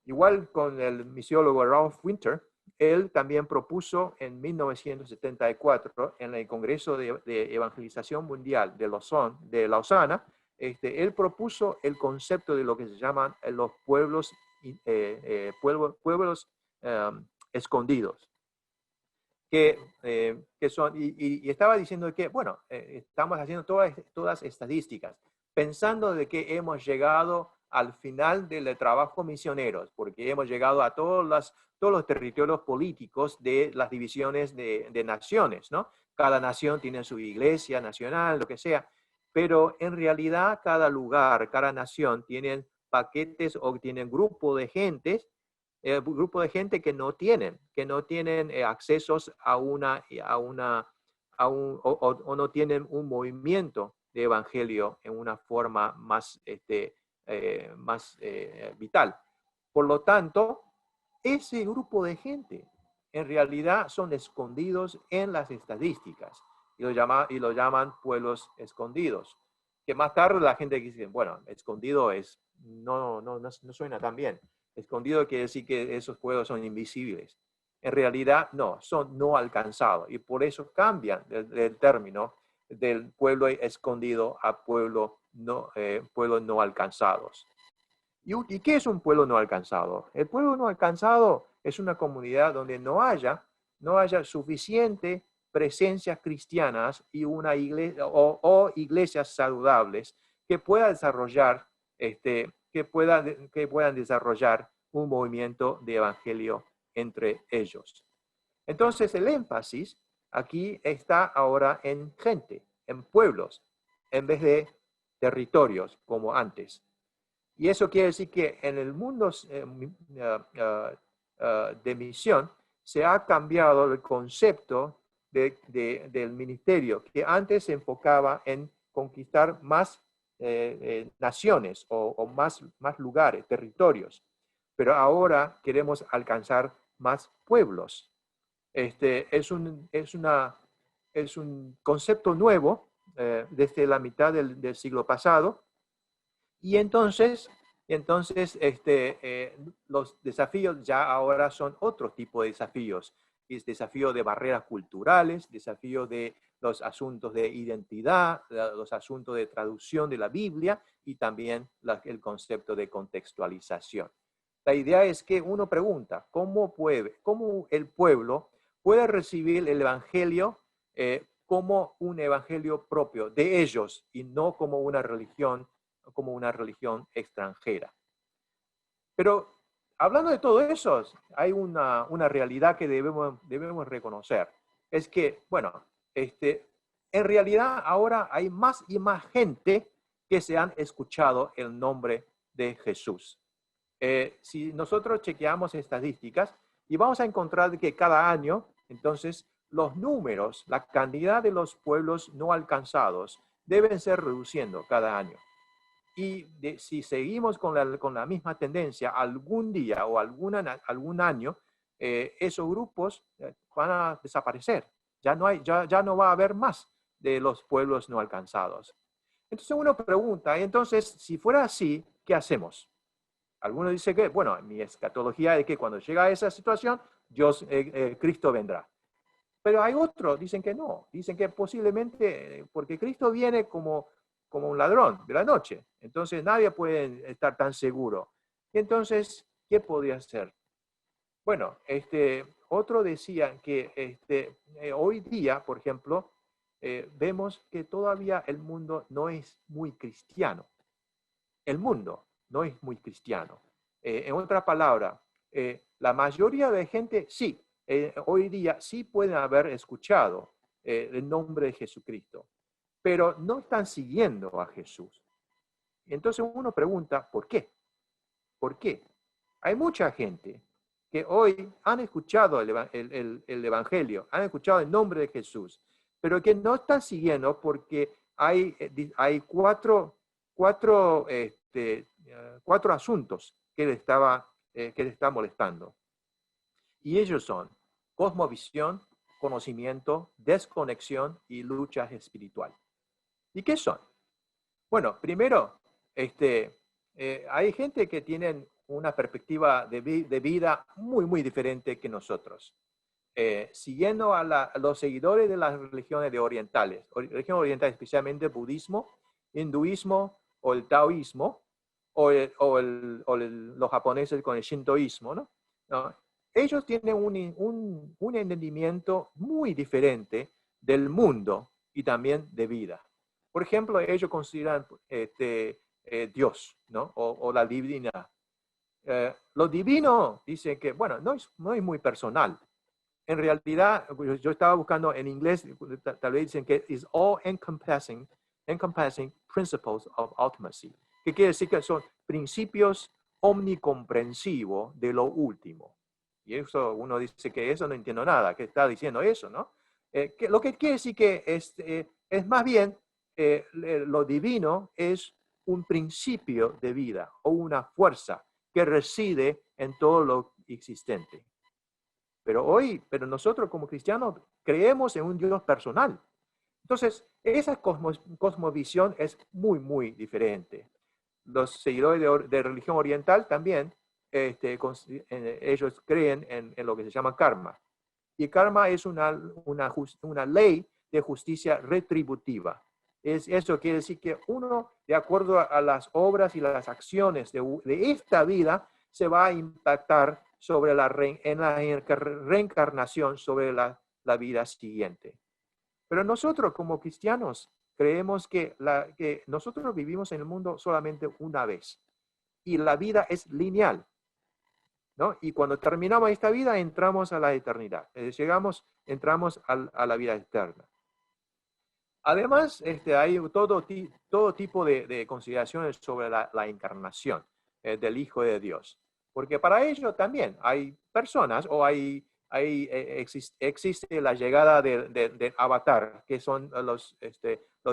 Igual con el misiólogo Ralph Winter, él también propuso en 1974, en el Congreso de Evangelización Mundial de Lausana, él propuso el concepto de lo que se llaman los pueblos escondidos, que son, y estaba diciendo que, bueno, estamos haciendo todas estadísticas, pensando de que hemos llegado al final del trabajo misioneros, porque hemos llegado a todos los territorios políticos de las divisiones de naciones, ¿no? Cada nación tiene su iglesia nacional, lo que sea, pero en realidad cada lugar, cada nación tienen paquetes o tienen grupo de gente que no tienen accesos o no tienen un movimiento de evangelio en una forma más vital. Por lo tanto, ese grupo de gente en realidad son escondidos en las estadísticas, y lo llaman pueblos escondidos. Que más tarde la gente dice, bueno, escondido no suena tan bien. Escondido quiere decir que esos pueblos son invisibles. En realidad, no, son no alcanzados. Y por eso cambian el término del pueblo escondido a pueblo no alcanzados. ¿Y qué es un pueblo no alcanzado? El pueblo no alcanzado es una comunidad donde no haya suficiente presencias cristianas y una iglesia o iglesias saludables que puedan desarrollar que puedan desarrollar un movimiento de evangelio entre ellos. Entonces el énfasis aquí está ahora en gente, en pueblos, en vez de territorios como antes. Y eso quiere decir que en el mundo de misión se ha cambiado el concepto del ministerio, que antes se enfocaba en conquistar más naciones o más lugares, territorios, pero ahora queremos alcanzar más pueblos. Es un concepto nuevo desde la mitad del siglo pasado. Y entonces los desafíos ya ahora son otro tipo de desafíos. Es desafío de barreras culturales, desafío de los asuntos de identidad, los asuntos de traducción de la Biblia y también el concepto de contextualización. La idea es que uno pregunta, ¿cómo el pueblo puede recibir el Evangelio como un Evangelio propio de ellos y no como una religión extranjera? Pero hablando de todo eso, hay una realidad que debemos reconocer. Es que, bueno, en realidad ahora hay más y más gente que se han escuchado el nombre de Jesús. Si nosotros chequeamos estadísticas y vamos a encontrar que cada año, entonces, los números, la cantidad de los pueblos no alcanzados deben ser reduciendo cada año. Y si seguimos con la misma tendencia, algún día o algún año, esos grupos van a desaparecer. Ya no va a haber más de los pueblos no alcanzados. Entonces uno pregunta, entonces, si fuera así, ¿qué hacemos? Algunos dicen que, bueno, mi escatología es que cuando llega a esa situación, Cristo vendrá. Pero hay otros, dicen que no, dicen que posiblemente, porque Cristo viene como un ladrón de la noche, entonces nadie puede estar tan seguro. Entonces, ¿qué podría ser? Bueno, otro decía que hoy día, por ejemplo, vemos que todavía el mundo no es muy cristiano. El mundo no es muy cristiano. En otra palabra, la mayoría de gente sí, hoy día sí pueden haber escuchado el nombre de Jesucristo, pero no están siguiendo a Jesús. Entonces uno pregunta, ¿por qué? ¿Por qué? Hay mucha gente que hoy han escuchado el Evangelio, han escuchado el nombre de Jesús, pero que no están siguiendo porque hay cuatro asuntos que le está molestando. Y ellos son cosmovisión, conocimiento, desconexión y lucha espiritual. ¿Y qué son? Bueno, primero, hay gente que tienen una perspectiva de vida muy, muy diferente que nosotros. Siguiendo a los seguidores de las religiones orientales, especialmente budismo, hinduismo o el taoísmo, los japoneses con el shintoísmo, ¿no? ¿No? Ellos tienen un entendimiento muy diferente del mundo y también de vida. Por ejemplo, ellos consideran Dios, ¿no? O la divinidad. Lo divino dice que, bueno, no es muy personal. En realidad, yo estaba buscando en inglés, tal vez dicen que es all encompassing principles of ultimacy, que quiere decir que son principios omnicomprensivos de lo último. Y eso uno dice que eso no entiendo nada, que está diciendo eso, ¿no? Lo que quiere decir que es más bien lo divino es un principio de vida o una fuerza que reside en todo lo existente. Pero nosotros como cristianos creemos en un Dios personal. Entonces, esa cosmovisión es muy, muy diferente. Los seguidores de religión oriental también, ellos creen en lo que se llama karma. Y karma es una ley de justicia retributiva. Eso quiere decir que uno, de acuerdo a las obras y las acciones de esta vida, se va a impactar sobre en la reencarnación sobre la vida siguiente. Pero nosotros como cristianos creemos que nosotros vivimos en el mundo solamente una vez y la vida es lineal, ¿no? Y cuando terminamos esta vida entramos a la eternidad, entramos a la vida eterna. Además, hay todo tipo de consideraciones sobre la encarnación del Hijo de Dios, porque para ello también hay personas o existe la llegada de Avatar, que son los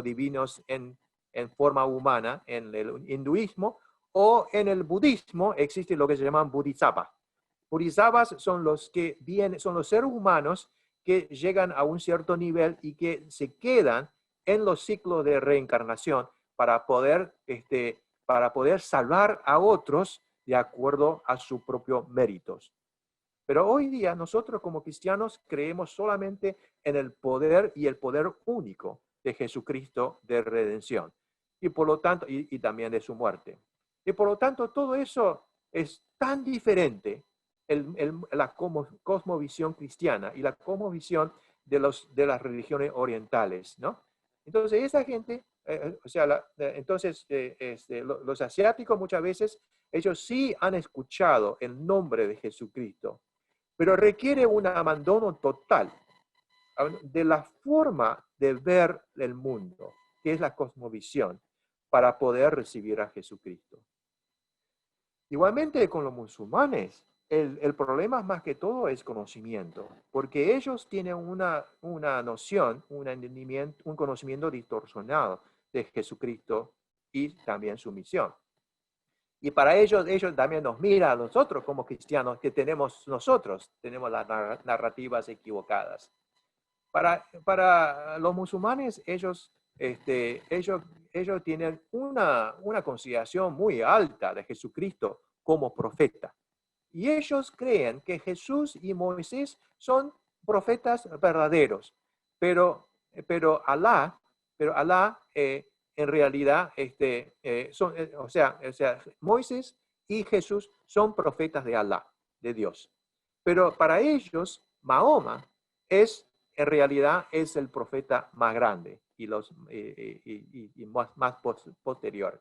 divinos en forma humana en el hinduismo, o en el budismo existe lo que se llaman bodhisattvas. Bodhisattvas son son los seres humanos que llegan a un cierto nivel y que se quedan en los ciclos de reencarnación para poder salvar a otros de acuerdo a sus propios méritos. Pero hoy día nosotros como cristianos creemos solamente en el poder y el poder único de Jesucristo de redención y por lo tanto y también de su muerte. Y por lo tanto todo eso es tan diferente la cosmovisión cristiana y la cosmovisión de las religiones orientales, ¿no? Entonces esa gente, los asiáticos muchas veces, ellos sí han escuchado el nombre de Jesucristo, pero requiere un abandono total de la forma de ver el mundo, que es la cosmovisión, para poder recibir a Jesucristo. Igualmente con los musulmanes, el problema más que todo es conocimiento, porque ellos tienen una noción, un entendimiento, un conocimiento distorsionado de Jesucristo y también su misión. Y para ellos también nos miran a nosotros como cristianos, que nosotros tenemos las narrativas equivocadas. Para los musulmanes, ellos tienen una consideración muy alta de Jesucristo como profeta. Y ellos creen que Jesús y Moisés son profetas verdaderos, pero Alá en realidad, Moisés y Jesús son profetas de Alá, de Dios. Pero para ellos, Mahoma en realidad es el profeta más grande y más posterior.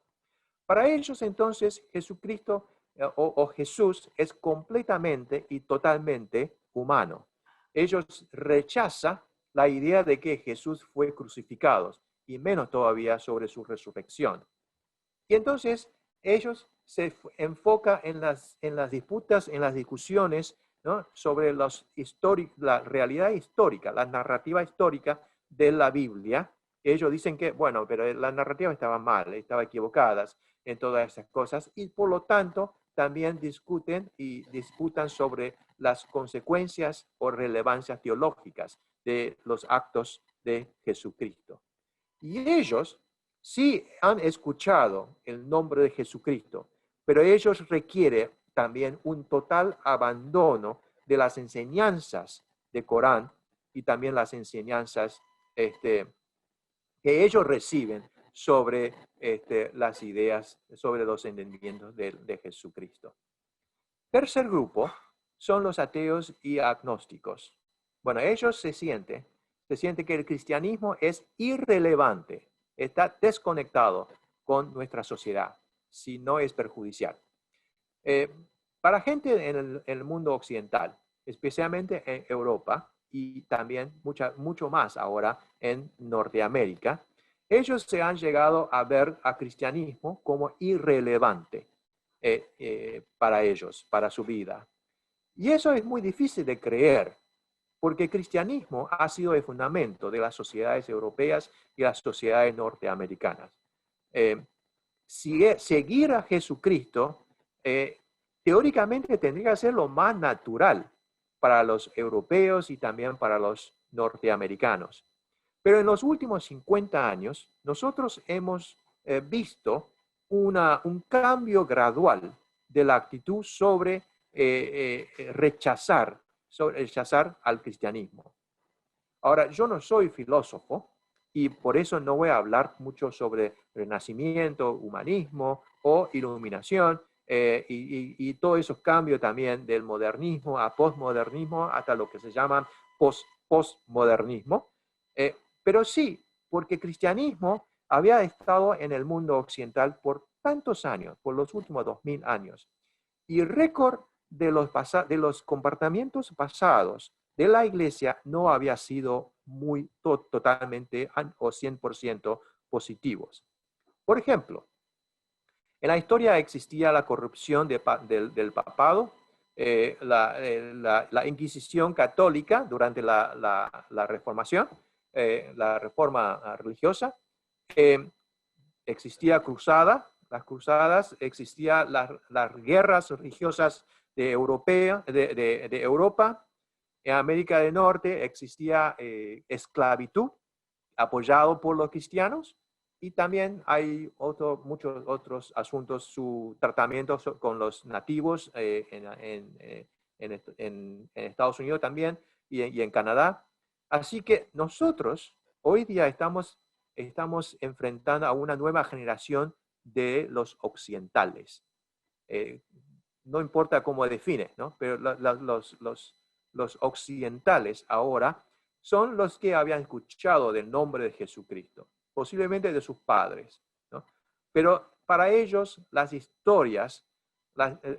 Para ellos, entonces, Jesucristo o Jesús es completamente y totalmente humano. Ellos rechazan la idea de que Jesús fue crucificado y menos todavía sobre su resurrección. Y entonces ellos se enfocan en las disputas, en las discusiones, ¿no?, sobre la realidad histórica, la narrativa histórica de la Biblia. Ellos dicen que, bueno, pero la narrativa estaba mal, estaba equivocada en todas esas cosas y por lo tanto también disputan sobre las consecuencias o relevancias teológicas de los actos de Jesucristo. Y ellos sí han escuchado el nombre de Jesucristo, pero ellos requieren también un total abandono de las enseñanzas de Corán y también las enseñanzas que ellos reciben sobre las ideas, sobre los entendimientos de Jesucristo. Tercer grupo son los ateos y agnósticos. Bueno, ellos se sienten que el cristianismo es irrelevante, está desconectado con nuestra sociedad, si no es perjudicial. Para gente en el mundo occidental, especialmente en Europa y también mucho más ahora en Norteamérica, ellos se han llegado a ver al cristianismo como irrelevante para ellos, para su vida. Y eso es muy difícil de creer, porque el cristianismo ha sido el fundamento de las sociedades europeas y las sociedades norteamericanas. Seguir a Jesucristo teóricamente tendría que ser lo más natural para los europeos y también para los norteamericanos. Pero en los últimos 50 años, nosotros hemos visto un cambio gradual de la actitud sobre rechazar al cristianismo. Ahora, yo no soy filósofo y por eso no voy a hablar mucho sobre renacimiento, humanismo o iluminación y todos esos cambios también del modernismo a postmodernismo hasta lo que se llama postmodernismo. Pero sí, porque el cristianismo había estado en el mundo occidental por tantos años, por los últimos 2000 años. Y récord de los comportamientos pasados de la iglesia no había sido totalmente o 100% positivos. Por ejemplo, en la historia existía la corrupción del papado, la Inquisición católica durante la Reformación, la reforma religiosa, existía las cruzadas, existían las guerras religiosas de Europa. En América del Norte existía esclavitud apoyado por los cristianos y también hay muchos otros asuntos, su tratamiento con los nativos en Estados Unidos también y en Canadá. Así que nosotros hoy día estamos enfrentando a una nueva generación de los occidentales. No importa cómo define, ¿no? Pero los occidentales ahora son los que habían escuchado del nombre de Jesucristo, posiblemente de sus padres, ¿no? Pero para ellos las historias,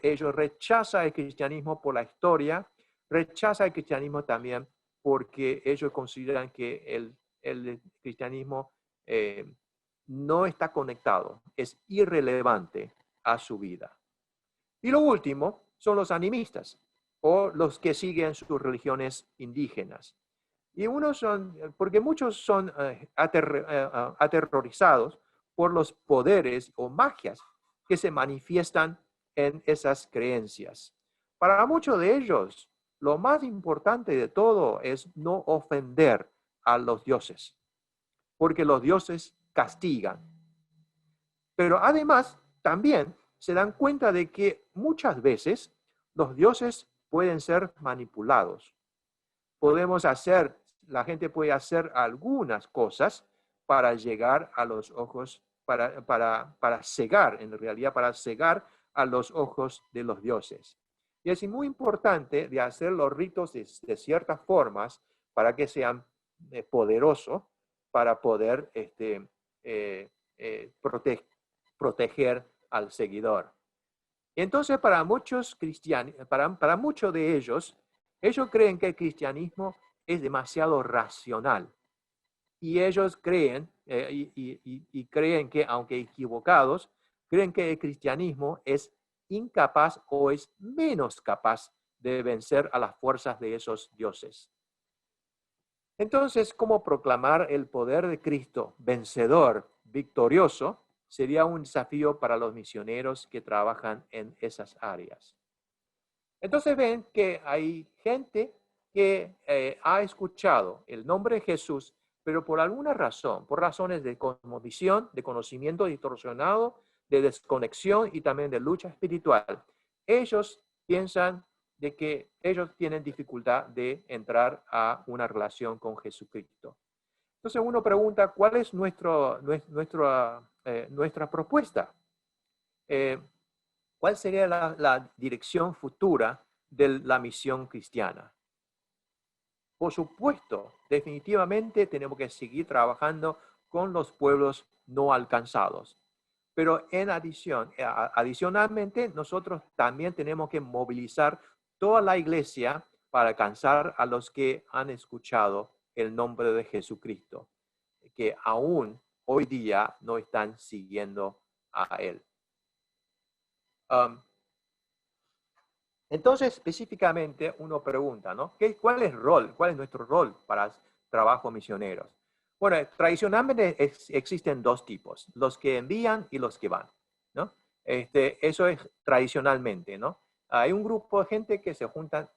ellos rechazan el cristianismo por la historia, rechazan el cristianismo también porque ellos consideran que el cristianismo no está conectado, es irrelevante a su vida. Y lo último son los animistas, o los que siguen sus religiones indígenas. Y porque muchos son aterrorizados por los poderes o magias que se manifiestan en esas creencias. Para muchos de ellos, lo más importante de todo es no ofender a los dioses, porque los dioses castigan. Pero además, también se dan cuenta de que muchas veces los dioses pueden ser manipulados. La gente puede hacer algunas cosas para llegar a los ojos, para cegar, en realidad, para cegar a los ojos de los dioses. Y es muy importante de hacer los ritos de ciertas formas para que sean poderosos, para poder proteger al seguidor. Y entonces para muchos cristianos, para muchos de ellos creen que el cristianismo es demasiado racional. Y ellos creen, y creen que, aunque equivocados, creen que el cristianismo es incapaz o es menos capaz de vencer a las fuerzas de esos dioses. Entonces, ¿cómo proclamar el poder de Cristo vencedor, victorioso? Sería un desafío para los misioneros que trabajan en esas áreas. Entonces ven que hay gente que ha escuchado el nombre de Jesús, pero por alguna razón, por razones de cosmovisión, de conocimiento distorsionado, de desconexión y también de lucha espiritual, ellos piensan de que ellos tienen dificultad de entrar a una relación con Jesucristo. Entonces uno pregunta, ¿cuál es nuestra propuesta? ¿Cuál sería la dirección futura de la misión cristiana? Por supuesto, definitivamente tenemos que seguir trabajando con los pueblos no alcanzados. Pero adicionalmente, nosotros también tenemos que movilizar toda la iglesia para alcanzar a los que han escuchado el nombre de Jesucristo, que aún hoy día no están siguiendo a Él. Entonces, específicamente, uno pregunta, ¿no? ¿Cuál es nuestro rol para trabajo misioneros? Bueno, tradicionalmente existen dos tipos, los que envían y los que van, ¿no? Eso es tradicionalmente, ¿no? Hay un grupo de gente que se juntan,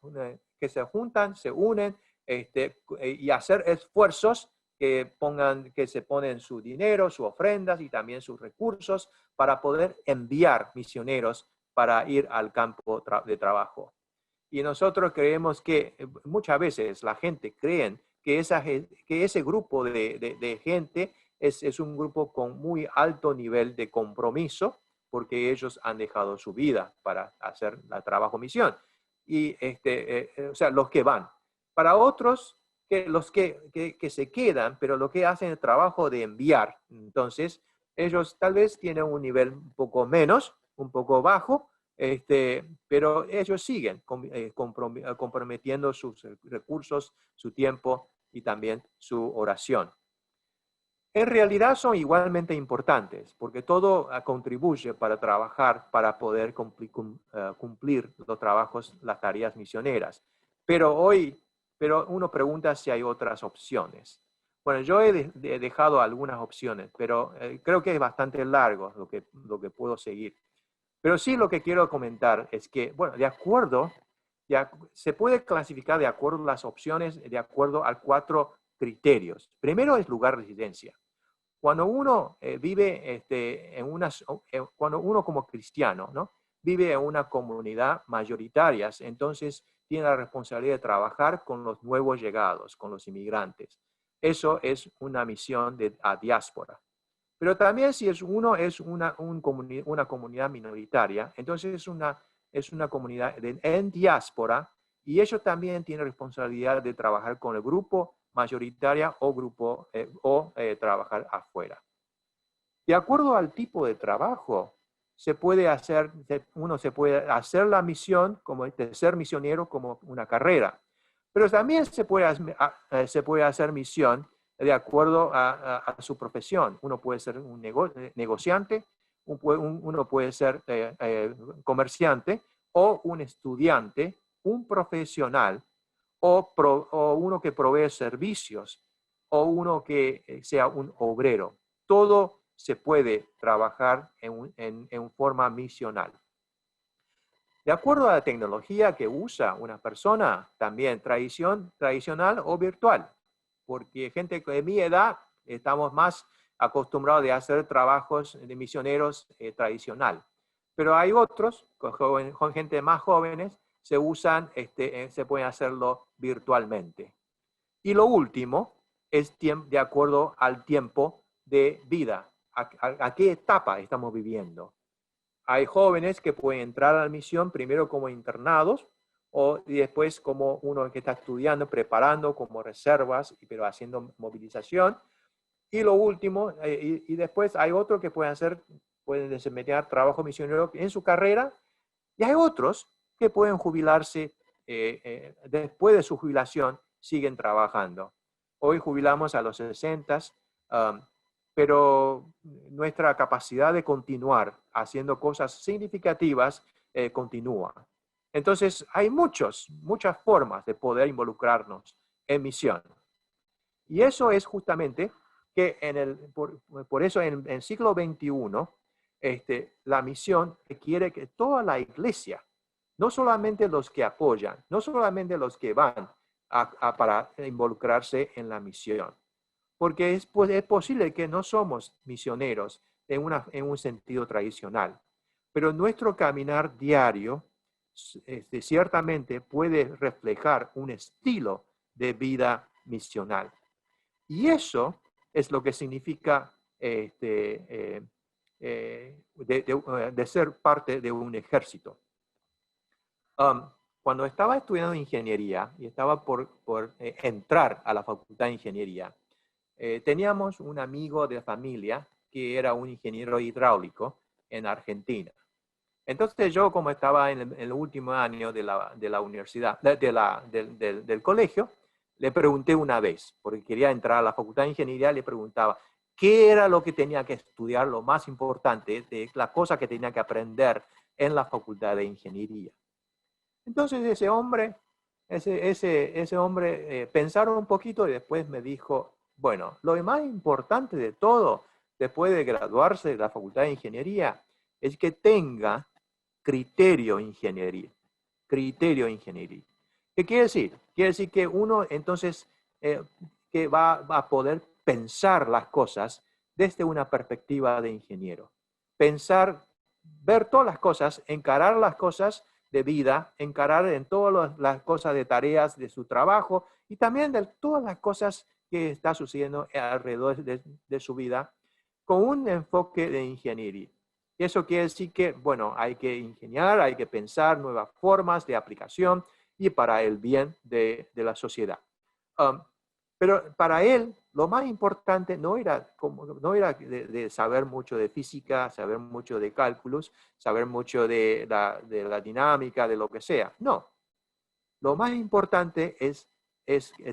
se unen y hacer esfuerzos que se ponen su dinero, sus ofrendas y también sus recursos para poder enviar misioneros para ir al campo de trabajo. Y nosotros creemos que muchas veces la gente cree que ese grupo de gente es un grupo con muy alto nivel de compromiso porque ellos han dejado su vida para hacer la trabajo misión. Y o sea, los que van. Para otros, los que se quedan, pero lo que hacen el trabajo de enviar. Entonces, ellos tal vez tienen un nivel un poco menos, un poco bajo, pero ellos siguen comprometiendo sus recursos, su tiempo y también su oración. En realidad son igualmente importantes, porque todo contribuye para trabajar, para poder cumplir los trabajos, las tareas misioneras. Pero uno pregunta si hay otras opciones. Bueno, yo he dejado algunas opciones, pero creo que es bastante largo lo que puedo seguir. Pero sí lo que quiero comentar es que, bueno, se puede clasificar de acuerdo a las opciones, de acuerdo a 4 criterios. Primero es lugar de residencia. Cuando uno vive cuando uno como cristiano, ¿no? Vive en una comunidad mayoritaria, entonces tiene la responsabilidad de trabajar con los nuevos llegados, con los inmigrantes. Eso es una misión a diáspora. Pero también si uno es una comunidad minoritaria, entonces es una comunidad en diáspora y ellos también tienen responsabilidad de trabajar con el grupo mayoritario trabajar afuera. De acuerdo al tipo de trabajo, uno se puede hacer la misión de ser misionero como una carrera, pero también se puede hacer misión de acuerdo a su profesión. Uno puede ser un negociante, uno puede ser comerciante o un estudiante, un profesional o uno que provee servicios o uno que sea un obrero. Todo se puede trabajar en forma misional. De acuerdo a la tecnología que usa una persona, también tradicional o virtual, porque gente de mi edad estamos más acostumbrados a hacer trabajos de misioneros tradicional. Pero hay otros, con gente más jóvenes, se pueden hacerlo virtualmente. Y lo último es de acuerdo al tiempo de vida, a qué etapa estamos viviendo. Hay jóvenes que pueden entrar a la misión primero como internados y después como uno que está estudiando, preparando como reservas, pero haciendo movilización. Y lo último, y después hay otros que pueden desempeñar trabajo misionero en su carrera, y hay otros que pueden jubilarse después de su jubilación, siguen trabajando. Hoy jubilamos a los 60, pero nuestra capacidad de continuar haciendo cosas significativas continúa. Entonces, hay muchas formas de poder involucrarnos en misión. Y eso es justamente que por eso en el siglo XXI, la misión requiere que toda la iglesia, no solamente los que apoyan, no solamente los que van para involucrarse en la misión, porque es posible que no somos misioneros en un sentido tradicional, pero nuestro caminar diario ciertamente puede reflejar un estilo de vida misional. Y eso es lo que significa de ser parte de un ejército. Cuando estaba estudiando ingeniería y estaba por entrar a la facultad de ingeniería, teníamos un amigo de familia que era un ingeniero hidráulico en Argentina. Entonces yo, como estaba en el último año de la universidad, del colegio, le pregunté una vez, porque quería entrar a la facultad de ingeniería, le preguntaba qué era lo que tenía que estudiar, lo más importante, de la cosa que tenía que aprender en la facultad de ingeniería. Entonces ese hombre pensaron un poquito y después me dijo, bueno, lo más importante de todo, después de graduarse de la facultad de ingeniería, es que tenga criterio ingeniería. Criterio ingeniería. ¿Qué quiere decir? Quiere decir que uno entonces que va a poder pensar las cosas desde una perspectiva de ingeniero. Pensar, ver todas las cosas, encarar las cosas de vida, encarar en todas las cosas de tareas de su trabajo y también de todas las cosas que está sucediendo alrededor de su vida con un enfoque de ingeniería. Y eso quiere decir que, bueno, hay que ingeniar, hay que pensar nuevas formas de aplicación y para el bien de la sociedad. Pero para él, lo más importante no era de saber mucho de física, saber mucho de cálculos, saber mucho de la dinámica, de lo que sea. No, lo más importante es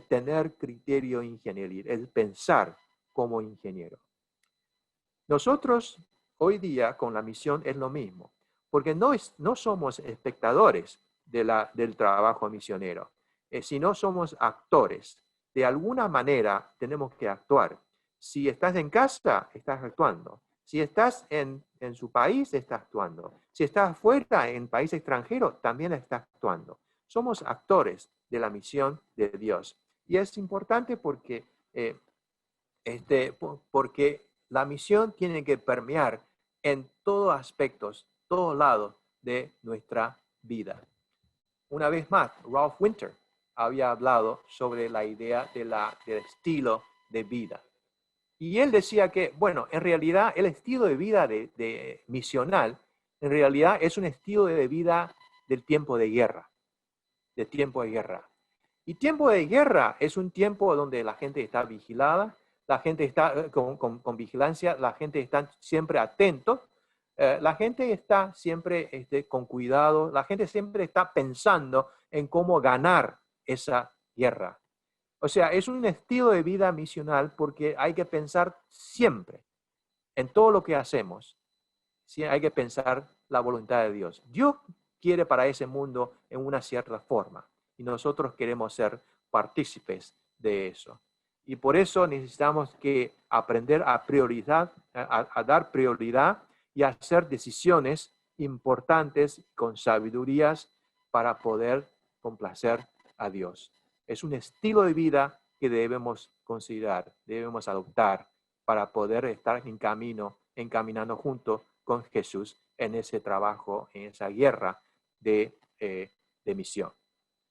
tener criterio ingenieril, el pensar como ingeniero. Nosotros hoy día con la misión es lo mismo, porque no somos espectadores del trabajo misionero, sino somos actores. De alguna manera tenemos que actuar. Si estás en casa, estás actuando. Si estás en su país, estás actuando. Si estás fuera, en país extranjero, también estás actuando. Somos actores de la misión de Dios. Y es importante porque la misión tiene que permear en todos aspectos, todos lados de nuestra vida. Una vez más, Ralph Winter había hablado sobre la idea del estilo de vida. Y él decía que, bueno, en realidad el estilo de vida de misional, en realidad es un estilo de vida del tiempo de guerra, de tiempo de guerra. Y tiempo de guerra es un tiempo donde la gente está vigilada, la gente está con vigilancia, la gente está siempre atento, la gente está siempre con cuidado, la gente siempre está pensando en cómo ganar esa guerra. O sea, es un estilo de vida misional porque hay que pensar siempre en todo lo que hacemos. Sí, hay que pensar la voluntad de Dios. Dios quiere para ese mundo en una cierta forma y nosotros queremos ser partícipes de eso. Y por eso necesitamos que aprender a dar prioridad y a hacer decisiones importantes con sabidurías para poder complacer a Dios. Es un estilo de vida que debemos considerar, debemos adoptar para poder estar encaminando junto con Jesús en ese trabajo, en esa guerra de misión.